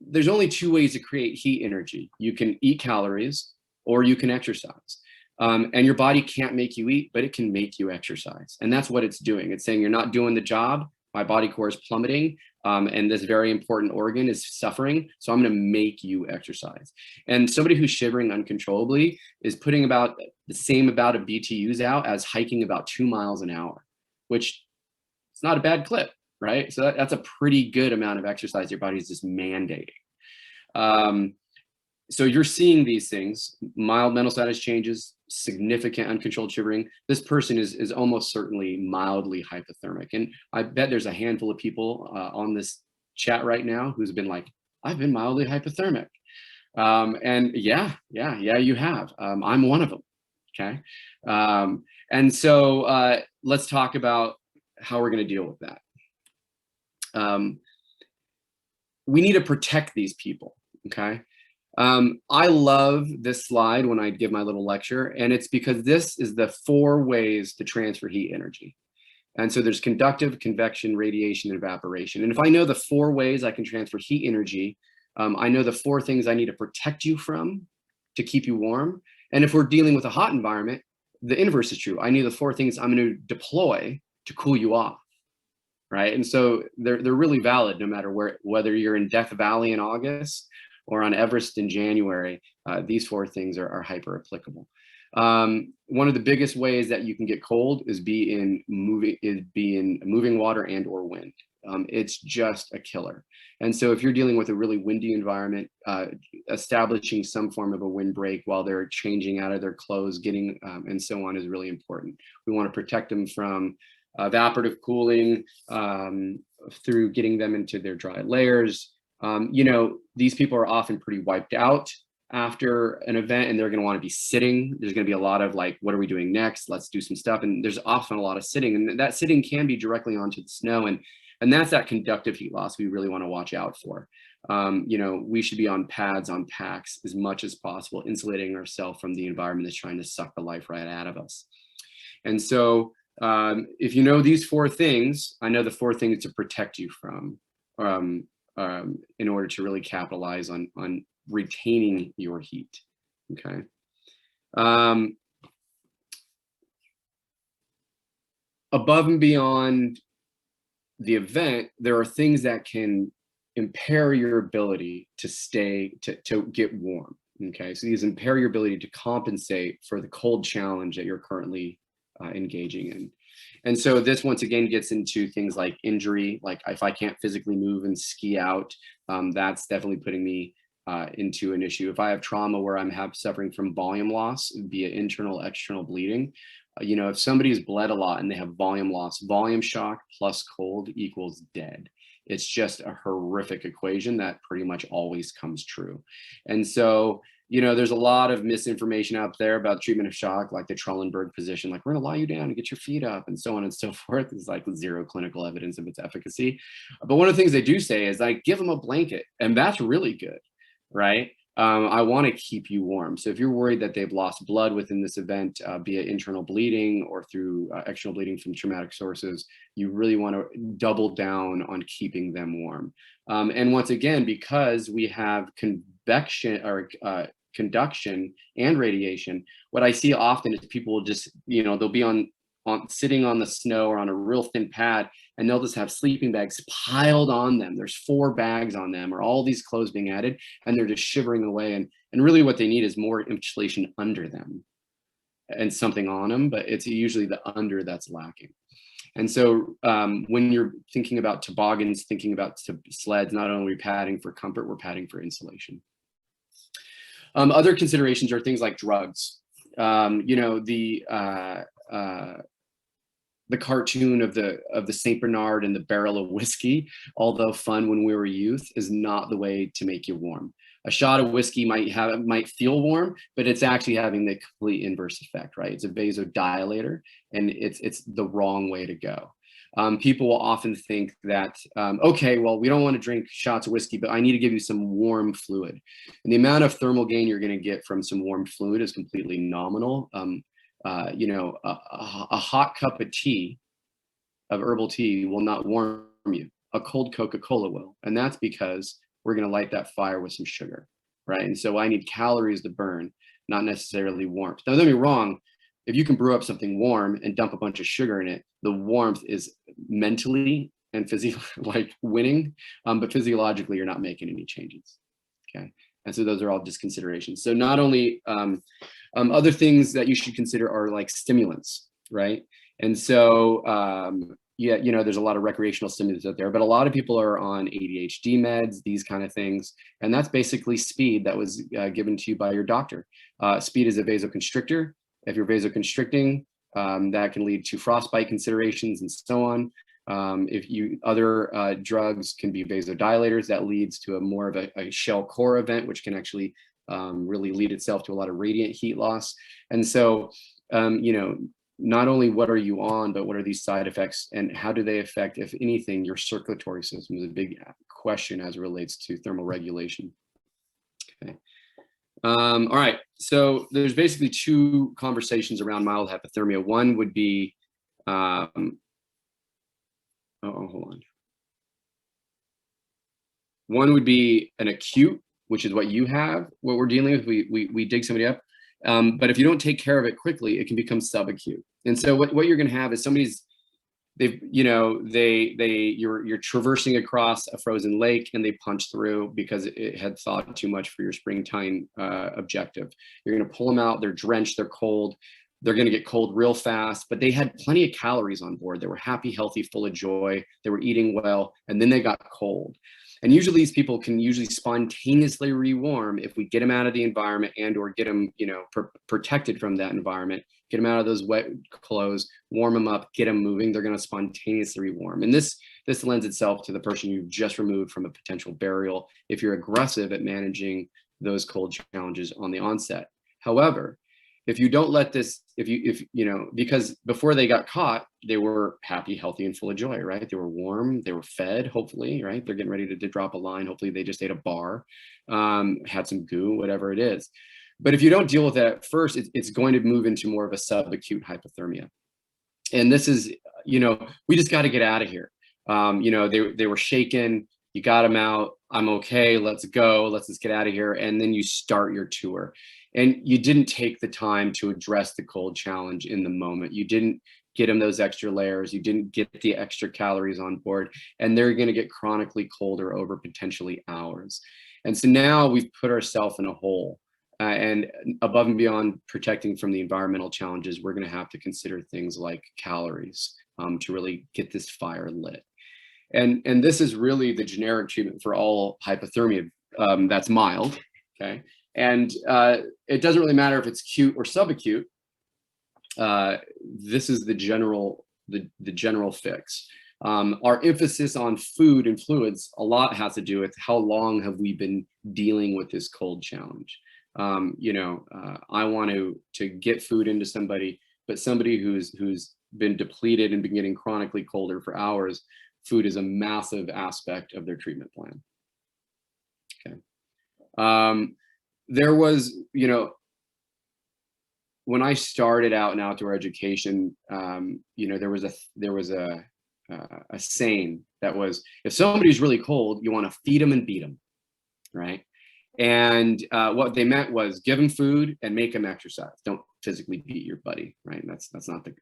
there's only two ways to create heat energy. You can eat calories or you can exercise. And your body can't make you eat, but it can make you exercise. And that's what it's doing. It's saying you're not doing the job. My body core is plummeting, and this very important organ is suffering, so I'm going to make you exercise. And somebody who's shivering uncontrollably is putting about the same amount of BTUs out as hiking about 2 miles an hour, which it's not a bad clip, right? So that's a pretty good amount of exercise your body's just mandating. So you're seeing these things: mild mental status changes, significant uncontrolled shivering. This person is almost certainly mildly hypothermic. And I bet there's a handful of people on this chat right now who's been like, I've been mildly hypothermic. And yeah, you have. I'm one of them, okay? And so let's talk about how we're gonna deal with that. We need to protect these people, okay? I love this slide when I give my little lecture, and it's because this is the 4 ways to transfer heat energy. And so there's conductive, convection, radiation, and evaporation. And if I know the 4 ways I can transfer heat energy, I know the 4 things I need to protect you from to keep you warm. And if we're dealing with a hot environment, the inverse is true. I need the 4 things I'm going to deploy to cool you off, right? And so they're really valid no matter whether you're in Death Valley in August or on Everest in January. These 4 things are hyper applicable. One of the biggest ways that you can get cold is be in moving water and or wind. It's just a killer. And so if you're dealing with a really windy environment, establishing some form of a windbreak while they're changing out of their clothes, getting and so on is really important. We want to protect them from evaporative cooling through getting them into their dry layers. These people are often pretty wiped out after an event, and they're going to want to be sitting. There's going to be a lot of like, what are we doing next? Let's do some stuff. And there's often a lot of sitting, and that sitting can be directly onto the snow. And that's that conductive heat loss we really want to watch out for. We should be on pads, on packs as much as possible, insulating ourselves from the environment that's trying to suck the life right out of us. And so if you know these 4 things, I know the 4 things to protect you from, in order to really capitalize on retaining your heat, okay? Above and beyond the event, there are things that can impair your ability to get warm, okay? So these impair your ability to compensate for the cold challenge that you're currently engaging in. And so this once again gets into things like injury, like if I can't physically move and ski out, that's definitely putting me into an issue. If I have trauma where I'm suffering from volume loss, be it internal, external bleeding, if somebody's bled a lot and they have volume loss, volume shock plus cold equals dead. It's just a horrific equation that pretty much always comes true. And so, there's a lot of misinformation out there about treatment of shock, like the Trellenberg position, like we're gonna lie you down and get your feet up and so on and so forth. There's like 0 clinical evidence of its efficacy. But one of the things they do say is like, give them a blanket, and that's really good, right? I wanna keep you warm. So if you're worried that they've lost blood within this event, be it internal bleeding or through external bleeding from traumatic sources, you really wanna double down on keeping them warm. And once again, because we have convection or conduction and radiation, what I see often is people will just, they'll be on sitting on the snow or on a real thin pad, and they'll just have sleeping bags piled on them. There's 4 bags on them, or all these clothes being added, and they're just shivering away. And really what they need is more insulation under them and something on them, but it's usually the under that's lacking. And so when you're thinking about toboggans, thinking about sleds, not only are we padding for comfort, we're padding for insulation. Other considerations are things like drugs. The cartoon of the Saint Bernard and the barrel of whiskey, although fun when we were youth, is not the way to make you warm. A shot of whiskey might feel warm, but it's actually having the complete inverse effect, right? It's a vasodilator, and it's the wrong way to go. People will often think that, okay, well, we don't want to drink shots of whiskey, but I need to give you some warm fluid. And the amount of thermal gain you're going to get from some warm fluid is completely nominal. A hot cup of tea, of herbal tea, will not warm you. A cold Coca-Cola will. And that's because we're going to light that fire with some sugar, right? And so I need calories to burn, not necessarily warmth. Now, don't get me wrong. If you can brew up something warm and dump a bunch of sugar in it, the warmth is mentally and physically like winning, but physiologically you're not making any changes. Okay, and so those are all just considerations. So not only other things that you should consider are like stimulants, right? And so yeah, there's a lot of recreational stimulants out there, but a lot of people are on ADHD meds, these kind of things, and that's basically speed that was given to you by your doctor. Speed is a vasoconstrictor. If you're vasoconstricting, that can lead to frostbite considerations and so on. Other drugs can be vasodilators. That leads to more of a shell core event, which can actually really lead itself to a lot of radiant heat loss. And so, not only what are you on, but what are these side effects and how do they affect, if anything, your circulatory system is a big question as it relates to thermal regulation. Okay. All right, so there's basically two conversations around mild hypothermia. One would be, hold on. One would be an acute, which is what you have, what we're dealing with. We dig somebody up, but if you don't take care of it quickly, it can become subacute. And so what you're going to have is you're traversing across a frozen lake and they punch through because it had thawed too much for your springtime objective. You're going to pull them out. They're drenched. They're cold. They're going to get cold real fast, but they had plenty of calories on board. They were happy, healthy, full of joy. They were eating well, and then they got cold. And usually these people can spontaneously rewarm if we get them out of the environment and or get them, protected from that environment, get them out of those wet clothes, warm them up, get them moving. They're going to spontaneously rewarm. And this lends itself to the person you've just removed from a potential burial if you're aggressive at managing those cold challenges on the onset. However, if you don't let this, because before they got caught, they were happy, healthy, and full of joy, right? They were warm, they were fed, hopefully, right? They're getting ready to drop a line. Hopefully they just ate a bar, had some goo, whatever it is. But if you don't deal with that at first, it's going to move into more of a subacute hypothermia. And this is, we just got to get out of here. They were shaken, you got them out, I'm okay, let's go, let's just get out of here. And then you start your tour. And you didn't take the time to address the cold challenge in the moment. You didn't get them those extra layers. You didn't get the extra calories on board, and they're going to get chronically colder over potentially hours. And so now we've put ourselves in a hole, and above and beyond protecting from the environmental challenges, we're going to have to consider things like calories to really get this fire lit. And this is really the generic treatment for all hypothermia that's mild, okay? And it doesn't really matter if it's acute or subacute. This is the general fix. Our emphasis on food and fluids a lot has to do with how long have we been dealing with this cold challenge. I want to get food into somebody, but somebody who's been depleted and been getting chronically colder for hours, food is a massive aspect of their treatment plan. Okay. There was, when I started out in outdoor education, there was a saying that was, if somebody's really cold, you want to feed them and beat them, right? And what they meant was give them food and make them exercise. Don't physically beat your buddy, right? That's not the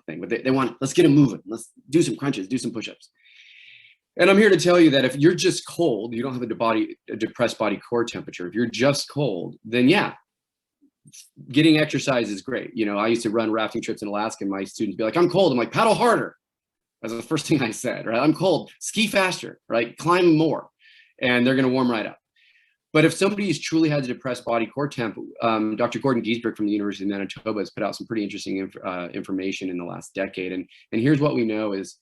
thing. But they want, let's get them moving. Let's do some crunches, do some push-ups. And I'm here to tell you that if you're just cold, you don't have a depressed body core temperature. If you're just cold, then yeah, getting exercise is great. I used to run rafting trips in Alaska and my students be like, I'm cold. I'm like, paddle harder. That's the first thing I said, right? I'm cold, ski faster, right? Climb more. And they're going to warm right up. But if somebody's truly has a depressed body core temp, Dr. Gordon Giesberg from the University of Manitoba has put out some pretty interesting information in the last decade. And here's what we know is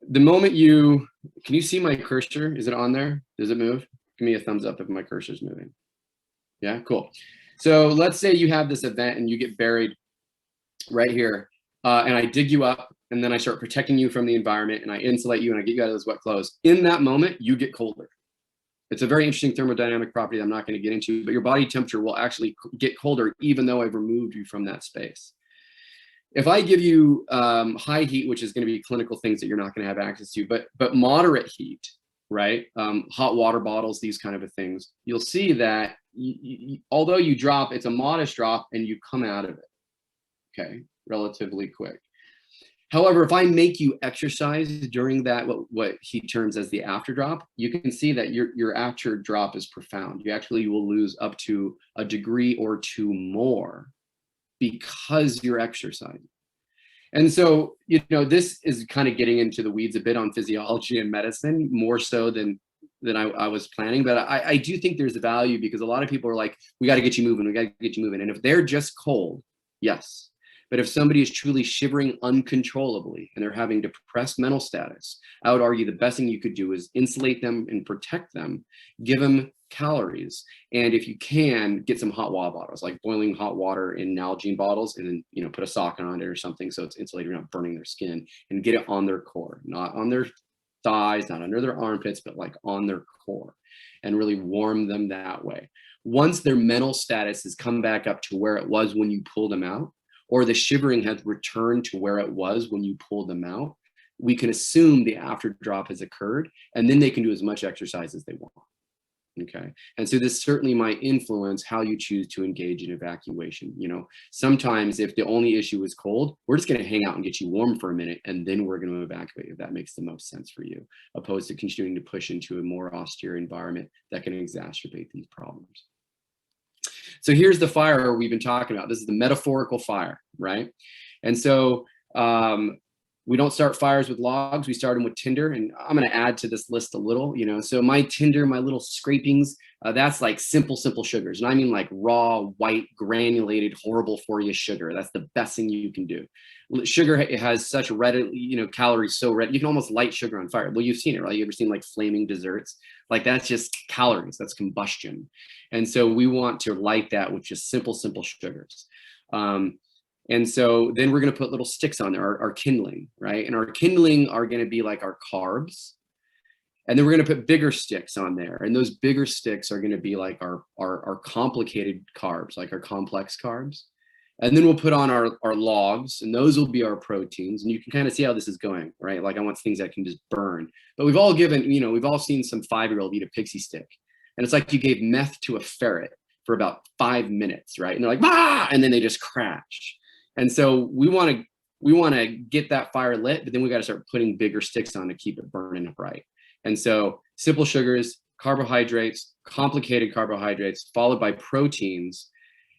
the moment can you see my cursor? Is it on there? Does it move? Give me a thumbs up if my cursor is moving. Yeah, cool. So let's say you have this event and you get buried right here, and I dig you up, and then I start protecting you from the environment, and I insulate you, and I get you out of those wet clothes. In that moment, you get colder. It's a very interesting thermodynamic property that I'm not going to get into, but your body temperature will actually get colder even though I've removed you from that space. If I give you high heat, which is going to be clinical things that you're not going to have access to, but moderate heat, right? Hot water bottles, these kind of things, you'll see that although you drop, it's a modest drop and you come out of it, okay, relatively quick. However, if I make you exercise during that, what he terms as the after drop, you can see that your after drop is profound. You actually will lose up to a degree or two more because you're exercising. And so, this is kind of getting into the weeds a bit on physiology and medicine, more so than I was planning. But I do think there's a value, because a lot of people are like, we got to get you moving. We got to get you moving. And if they're just cold, yes. But if somebody is truly shivering uncontrollably and they're having depressed mental status, I would argue the best thing you could do is insulate them and protect them, give them calories, and if you can, get some hot water bottles, like boiling hot water in Nalgene bottles, and then put a sock on it or something so it's insulated, you're not burning their skin, and get it on their core, not on their thighs, not under their armpits, but like on their core, and really warm them that way. Once their mental status has come back up to where it was when you pulled them out, or the shivering has returned to where it was when you pulled them out, we can assume the after drop has occurred, and then they can do as much exercise as they want. Okay. And so this certainly might influence how you choose to engage in evacuation. Sometimes if the only issue is cold, we're just going to hang out and get you warm for a minute, and then we're going to evacuate, if that makes the most sense for you, opposed to continuing to push into a more austere environment that can exacerbate these problems. So here's the fire we've been talking about. This is the metaphorical fire, right? And so we don't start fires with logs. We start them with tinder. And I'm going to add to this list a little, So my tinder, my little scrapings, that's like simple sugars. And I mean like raw, white, granulated, horrible for you sugar. That's the best thing you can do. Sugar, it has such red, calories so red. You can almost light sugar on fire. Well, you've seen it, right? You ever seen like flaming desserts? Like that's just calories, that's combustion. And so we want to light that with just simple sugars. And so then we're going to put little sticks on there, our kindling, right? And our kindling are going to be like our carbs. And then we're going to put bigger sticks on there. And those bigger sticks are going to be like our complicated carbs, like our complex carbs. And then we'll put on our logs, and those will be our proteins. And you can kind of see how this is going, right? Like I want things that can just burn. But we've all seen some 5-year-old eat a pixie stick. And it's like you gave meth to a ferret for about 5 minutes, right? And they're like, ah, and then they just crash. And so we want to get that fire lit, but then we got to start putting bigger sticks on to keep it burning right. And so simple sugars, carbohydrates, complicated carbohydrates, followed by proteins.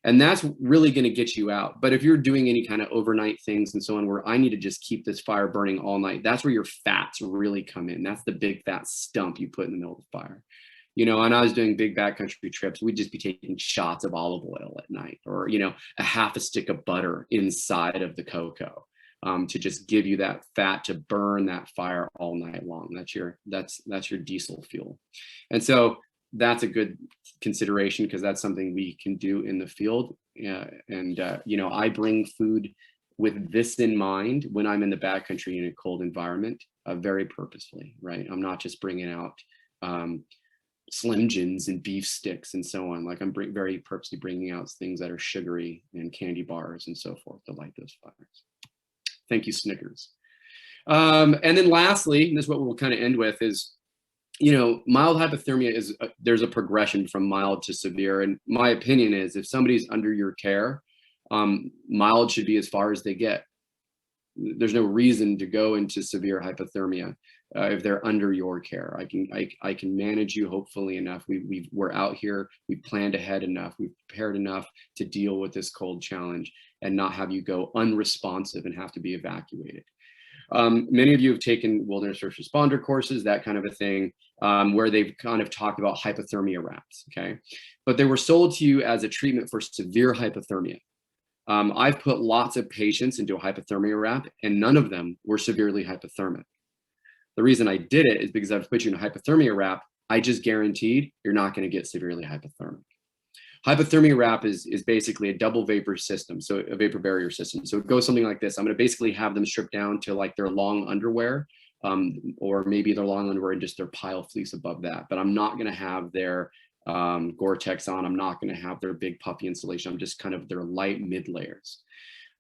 And that's really going to get you out. But if you're doing any kind of overnight things and so on, where I need to just keep this fire burning all night, that's where your fats really come in. That's the big fat stump you put in the middle of the fire. And I was doing big backcountry trips, we'd just be taking shots of olive oil at night, or, a half a stick of butter inside of the cocoa, to just give you that fat to burn that fire all night long. That's your diesel fuel. And so that's a good consideration, because that's something we can do in the field. I bring food with this in mind when I'm in the backcountry in a cold environment, very purposefully, right? I'm not just bringing out Slim Jims and beef sticks and so on. Like I'm very purposely bringing out things that are sugary and candy bars and so forth to light those fires. Thank you, Snickers. And then lastly, and this is what we'll kind of end with, is mild hypothermia there's a progression from mild to severe. And my opinion is, if somebody's under your care, mild should be as far as they get. There's no reason to go into severe hypothermia if they're under your care. I can manage you hopefully enough. We're out here, we planned ahead enough, we've prepared enough to deal with this cold challenge and not have you go unresponsive and have to be evacuated. Many of you have taken wilderness first responder courses, that kind of a thing. where they've kind of talked about hypothermia wraps, okay? But they were sold to you as a treatment for severe hypothermia. I've put lots of patients into a hypothermia wrap, and none of them were severely hypothermic. The reason I did it is because I've put you in a hypothermia wrap. I just guaranteed you're not going to get severely hypothermic. Hypothermia wrap is basically a double vapor system, so a vapor barrier system. So it goes something like this. I'm going to basically have them stripped down to like their long underwear, or maybe their long underwear and just their pile fleece above that. But I'm not going to have their Gore-Tex on. I'm not going to have their big puffy insulation. I'm just kind of their light mid layers.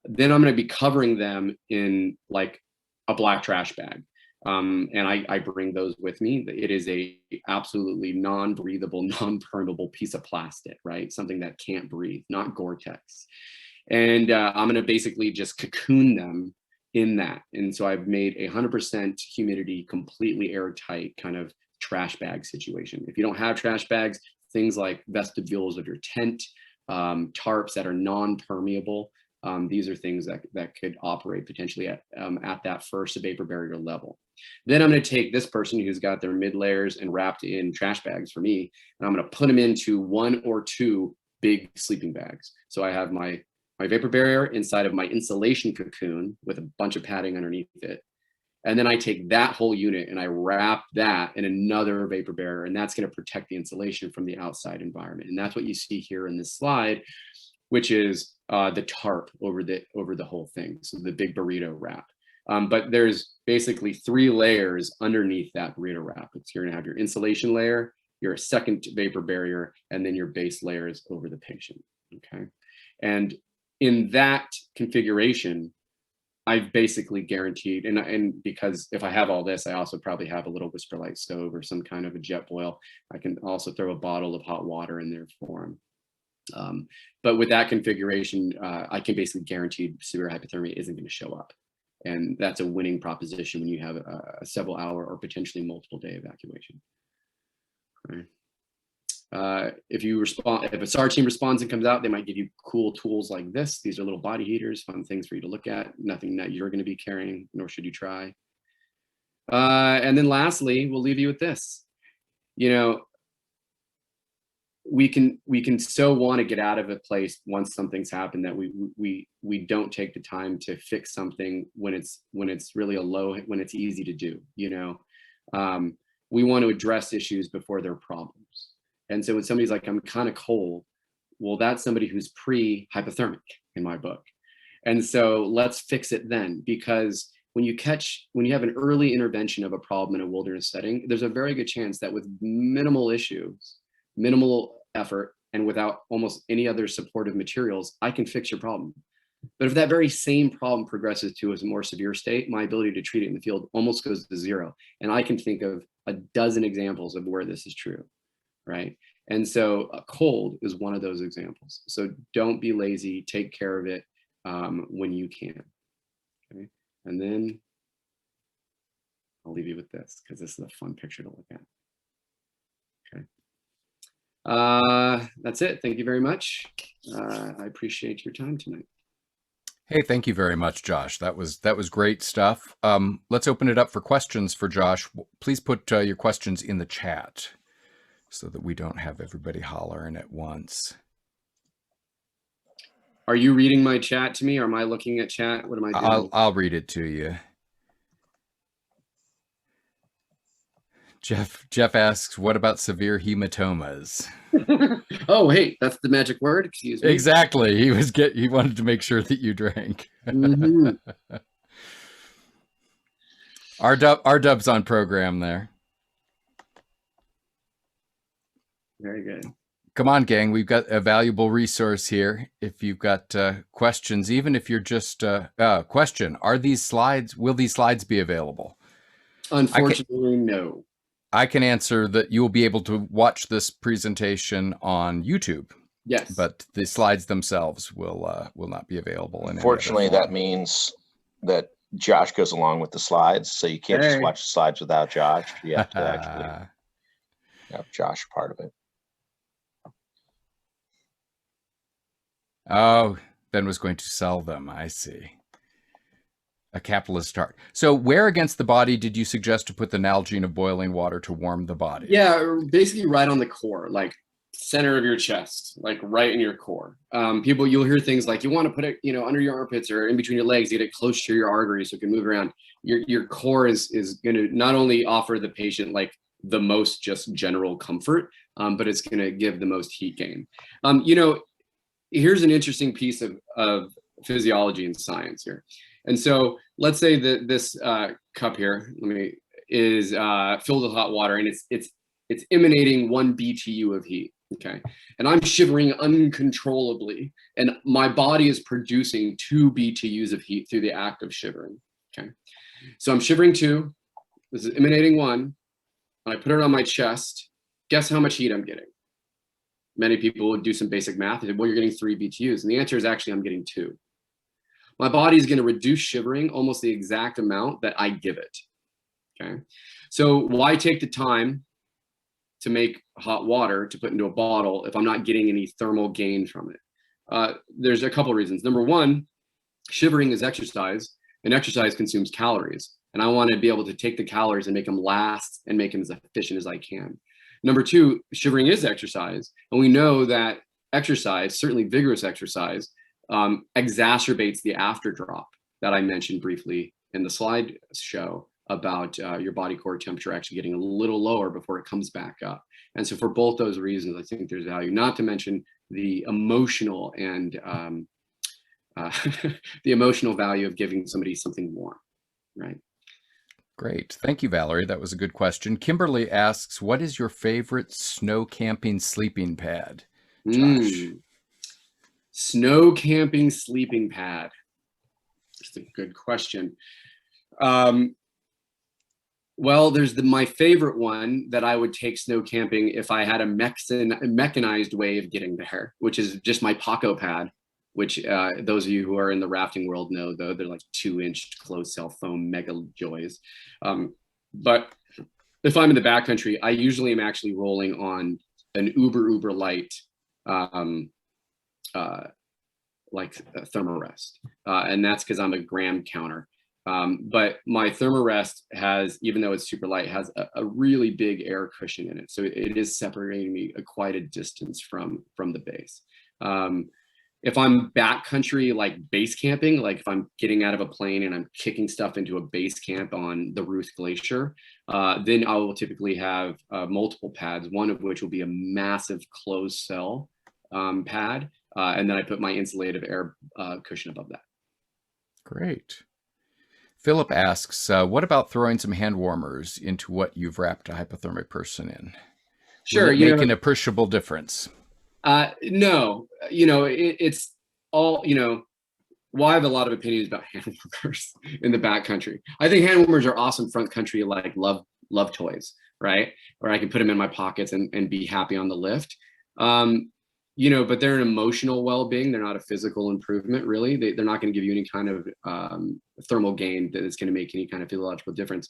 Then I'm going to be covering them in like a black trash bag. And I bring those with me. It is a absolutely non-breathable, non-permeable piece of plastic, right? Something that can't breathe, not Gore-Tex. And I'm going to basically just cocoon them in that. And so I've made 100% humidity, completely airtight kind of trash bag situation. If you don't have trash bags, things like vestibules of your tent, tarps that are non-permeable, these are things that could operate potentially at that first vapor barrier level. Then I'm going to take this person who's got their mid layers and wrapped in trash bags for me, and I'm going to put them into 1 or 2 big sleeping bags. So I have my vapor barrier inside of my insulation cocoon with a bunch of padding underneath it. And then I take that whole unit and I wrap that in another vapor barrier, and that's going to protect the insulation from the outside environment. And that's what you see here in this slide, which is the tarp over the whole thing. So the big burrito wrap. But there's basically 3 layers underneath that burrito wrap. You're going to have your insulation layer, your second vapor barrier, and then your base layers over the patient. Okay. And in that configuration, I've basically guaranteed, and because if I have all this, I also probably have a little Whisper Light stove or some kind of a jet boil. I can also throw a bottle of hot water in there for them. But with that configuration, I can basically guarantee severe hypothermia isn't going to show up. And that's a winning proposition when you have a several hour or potentially multiple day evacuation. Okay. If a SAR team responds and comes out, they might give you cool tools like this. These are little body heaters, fun things for you to look at. Nothing that you're going to be carrying, nor should you try. And then lastly, we'll leave you with this. You know, we can so want to get out of a place once something's happened that we don't take the time to fix something when it's really when it's easy to do. You know, we want to address issues before they're problems. And so when somebody's like, I'm kind of cold, well, that's somebody who's pre-hypothermic in my book. And so let's fix it then, because when you have an early intervention of a problem in a wilderness setting, there's a very good chance that with minimal issues, minimal effort, and without almost any other supportive materials, I can fix your problem. But if that very same problem progresses to a more severe state, my ability to treat it in the field almost goes to 0. And I can think of a dozen examples of where this is true, right? And so a cold is one of those examples. So don't be lazy, take care of it when you can, okay? And then I'll leave you with this because this is a fun picture to look at. Okay. That's it. Thank you very much. I appreciate your time tonight. Hey, thank you very much, Josh. That was great stuff. Let's open it up for questions for Josh. Please put your questions in the chat so that we don't have everybody hollering at once. Are you reading my chat to me, or am I looking at chat? What am I doing? I'll read it to you. Jeff asks, what about severe hematomas? Oh, hey, that's the magic word. Excuse me. Exactly. He wanted to make sure that you drank. Mm-hmm. R-Dub's on program there. Very good. Come on, gang. We've got a valuable resource here. If you've got questions, even if you're just question, will these slides be available? Unfortunately, no. I can answer that you will be able to watch this presentation on YouTube. Yes. But the slides themselves will not be available. Unfortunately, that means that Josh goes along with the slides, so you can't just watch the slides without Josh. You have to actually have Josh part of it. Oh, Ben was going to sell them. I see. A capitalist heart. So where against the body did you suggest to put the Nalgene of boiling water to warm the body? Yeah, basically right on the core, like center of your chest, like right in your core. People, you'll hear things like, you want to put it, under your armpits or in between your legs, get it close to your arteries so it can move around. Your core is going to not only offer the patient like the most just general comfort, but it's going to give the most heat gain. Here's an interesting piece of physiology and science here. And so let's say that this cup here is filled with hot water, and it's emanating 1 BTU of heat. Okay, and I'm shivering uncontrollably, and my body is producing 2 BTUs of heat through the act of shivering. Okay, so I'm shivering 2. This is emanating 1. And I put it on my chest. Guess how much heat I'm getting? Many people would do some basic math and say, well, you're getting 3 BTUs, and the answer is actually I'm getting 2. My body is going to reduce shivering almost the exact amount that I give it. Okay, so why take the time to make hot water to put into a bottle if I'm not getting any thermal gain from it? There's a couple reasons. Number one, shivering is exercise, and exercise consumes calories. And I want to be able to take the calories and make them last and make them as efficient as I can. Number two, shivering is exercise. And we know that exercise, certainly vigorous exercise, exacerbates the after drop that I mentioned briefly in the slide show about your body core temperature actually getting a little lower before it comes back up. And so for both those reasons, I think there's value, not to mention the emotional and the emotional value of giving somebody something warm, right? Great. Thank you, Valerie. That was a good question. Kimberly asks, what is your favorite snow camping sleeping pad? Josh. Snow camping sleeping pad. That's a good question. Well, there's my favorite one that I would take snow camping if I had a mechanized way of getting there, which is just my Paco pad, which those of you who are in the rafting world know, though, they're like 2-inch closed cell foam mega joys. But if I'm in the backcountry, I usually am actually rolling on an uber light like a Thermarest, and that's because I'm a gram counter. But my Thermarest has, even though it's super light, has a really big air cushion in it, so it is separating me quite a distance from the base. If I'm backcountry, like base camping, like if I'm getting out of a plane and I'm kicking stuff into a base camp on the Ruth Glacier, then I will typically have multiple pads, one of which will be a massive closed cell pad. And then I put my insulative air cushion above that. Great. Philip asks, what about throwing some hand warmers into what you've wrapped a hypothermic person in? Sure. Will it make an appreciable difference? No, it's all, well, I have a lot of opinions about hand warmers in the backcountry. I think hand warmers are awesome front country, like love toys, right? Or I can put them in my pockets and be happy on the lift. But they're an emotional well-being. They're not a physical improvement, really. They're not going to give you any kind of thermal gain that is going to make any kind of physiological difference.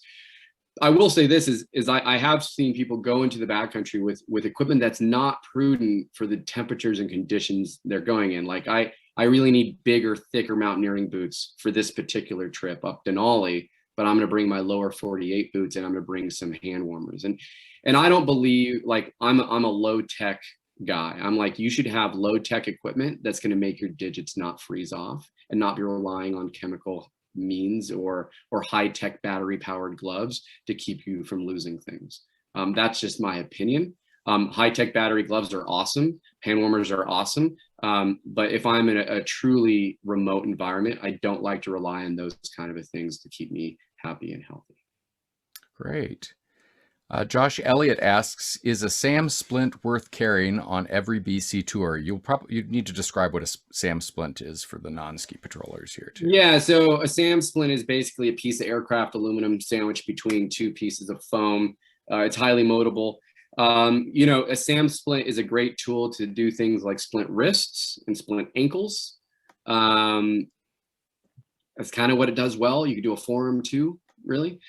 I will say this is I have seen people go into the backcountry with equipment that's not prudent for the temperatures and conditions they're going in. Like I really need bigger, thicker mountaineering boots for this particular trip up Denali, but I'm going to bring my lower 48 boots and I'm going to bring some hand warmers. And I don't believe, like, I'm a low tech guy. I'm like, you should have low tech equipment that's going to make your digits not freeze off and not be relying on chemical means or high-tech battery powered gloves to keep you from losing things. That's just my opinion. High-tech battery gloves are awesome. Hand warmers are awesome. But if I'm in a truly remote environment, I don't like to rely on those kind of things to keep me happy and healthy. Great. Josh Elliott asks, is a SAM splint worth carrying on every BC tour? You'd need to describe what a SAM splint is for the non-ski patrollers here too. Yeah, so a SAM splint is basically a piece of aircraft aluminum sandwiched between 2 pieces of foam. It's highly moldable. A SAM splint is a great tool to do things like splint wrists and splint ankles. That's kind of what it does well. You could do a forearm too, really.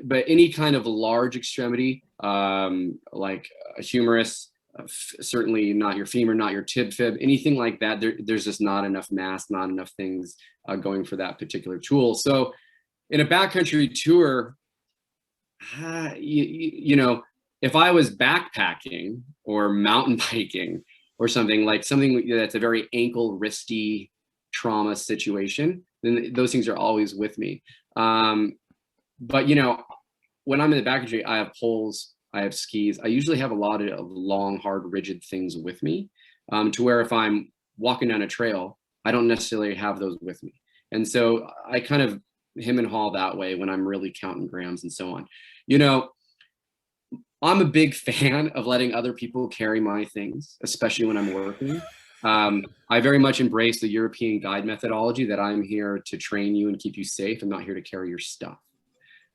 But any kind of large extremity, like a humerus, certainly not your femur, not your tib fib, anything like that. There's just not enough mass, not enough things going for that particular tool. So in a backcountry tour, you know, if I was backpacking or mountain biking or something that's a very ankle wristy trauma situation, then those things are always with me. But you know, when I'm in the backcountry, I have poles, I have skis. I usually have a lot of long, hard, rigid things with me, to where if I'm walking down a trail, I don't necessarily have those with me. And so I kind of hem and haw that way when I'm really counting grams and so on. You know, I'm a big fan of letting other people carry my things, especially when I'm working. I very much embrace the European guide methodology that I'm here to train you and keep you safe. I'm not here to carry your stuff.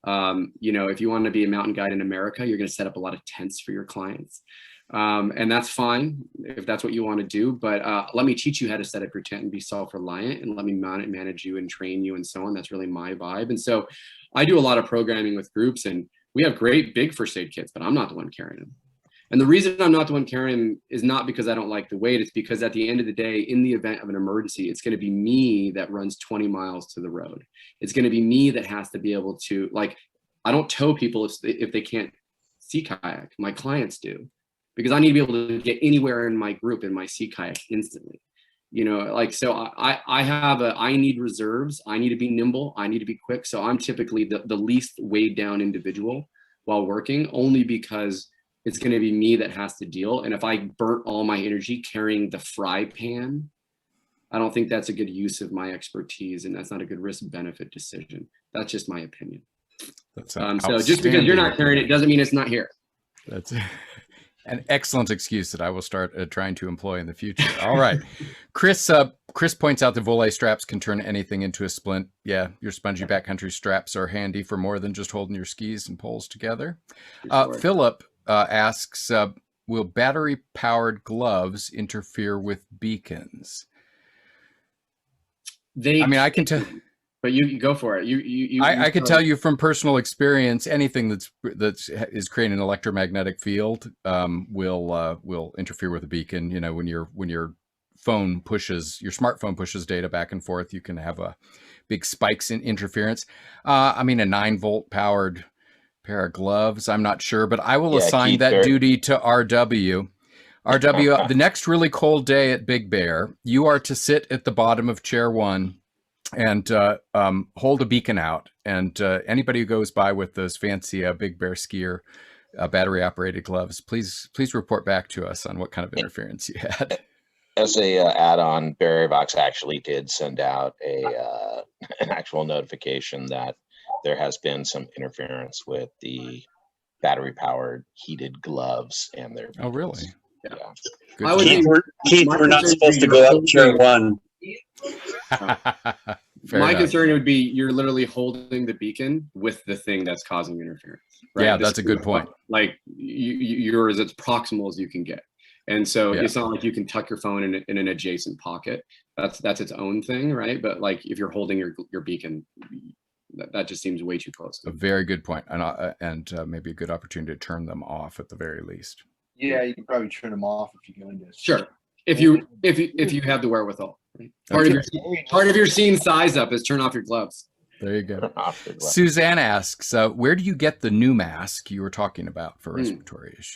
You know, if you want to be a mountain guide in America, you're going to set up a lot of tents for your clients. And that's fine if that's what you want to do. But let me teach you how to set up your tent and be self-reliant, and let me manage you and train you and so on. That's really my vibe. And so I do a lot of programming with groups, and we have great big first aid kits, but I'm not the one carrying them. And the reason I'm not the one carrying them is not because I don't like the weight. It's because at the end of the day, in the event of an emergency, it's going to be me that runs 20 miles to the road. It's going to be me that has to be able to, like, I don't tow people if they can't sea kayak. My clients do, because I need to be able to get anywhere in my group in my sea kayak instantly. You know, like, so I need reserves. I need to be nimble. I need to be quick. So I'm typically the least weighed down individual while working, only because it's going to be me that has to deal. And if I burnt all my energy carrying the fry pan, I don't think that's a good use of my expertise, and that's not a good risk benefit decision. That's just my opinion. So just because you're not carrying it doesn't mean it's not here. That's an excellent excuse that I will start trying to employ in the future. All right. Chris points out the volet straps can turn anything into a splint. Yeah, your spongy backcountry straps are handy for more than just holding your skis and poles together. Sure. Philip asks, will battery-powered gloves interfere with beacons? I can tell. But you go for it. I can tell you from personal experience, anything that is creating an electromagnetic field will interfere with a beacon. You know, when your smartphone pushes data back and forth, you can have big spikes in interference. A 9-volt powered pair of gloves, I'm not sure, but I will assign that duty to RW. RW, the next really cold day at Big Bear, you are to sit at the bottom of chair 1 and hold a beacon out. And anybody who goes by with those fancy Big Bear skier battery operated gloves, please report back to us on what kind of interference you had. As a add-on, Barrybox actually did send out an actual notification that there has been some interference with the battery-powered heated gloves and their beacons. Oh, really? Yeah. Keith, we're not supposed to go up chair 1. My concern would be you're literally holding the beacon with the thing that's causing interference. Right? Yeah, that's a good point. Like you're as proximal as you can get. And so it's not like you can tuck your phone in an adjacent pocket. That's its own thing, right? But like if you're holding your beacon, that just seems way too close. A very good point, and maybe a good opportunity to turn them off at the very least. Yeah, you can probably turn them off if you go into. Sure, if you have the wherewithal. Right? Part of your scene size up is turn off your gloves. There you go. Suzanne asks, where do you get the new mask you were talking about for respiratory issues?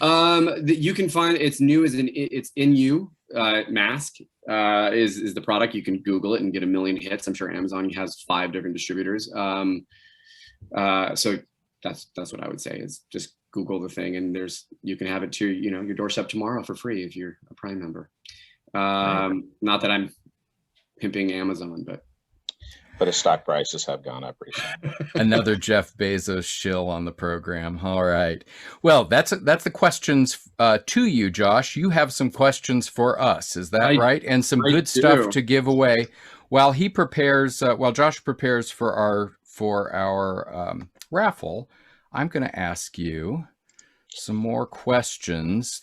You can find it's new as it's in you mask is the product. You can Google it and get 1 million hits. I'm sure Amazon has 5 different distributors. So that's what I would say is just Google the thing, and you can have it to your doorstep tomorrow for free if you're a Prime member. Not that I'm pimping Amazon, but his stock prices have gone up recently. Another Jeff Bezos shill on the program. All right. Well, that's the questions to you, Josh. You have some questions for us. Is that right? And some good stuff to give away while he prepares. While Josh prepares for our raffle, I'm going to ask you some more questions.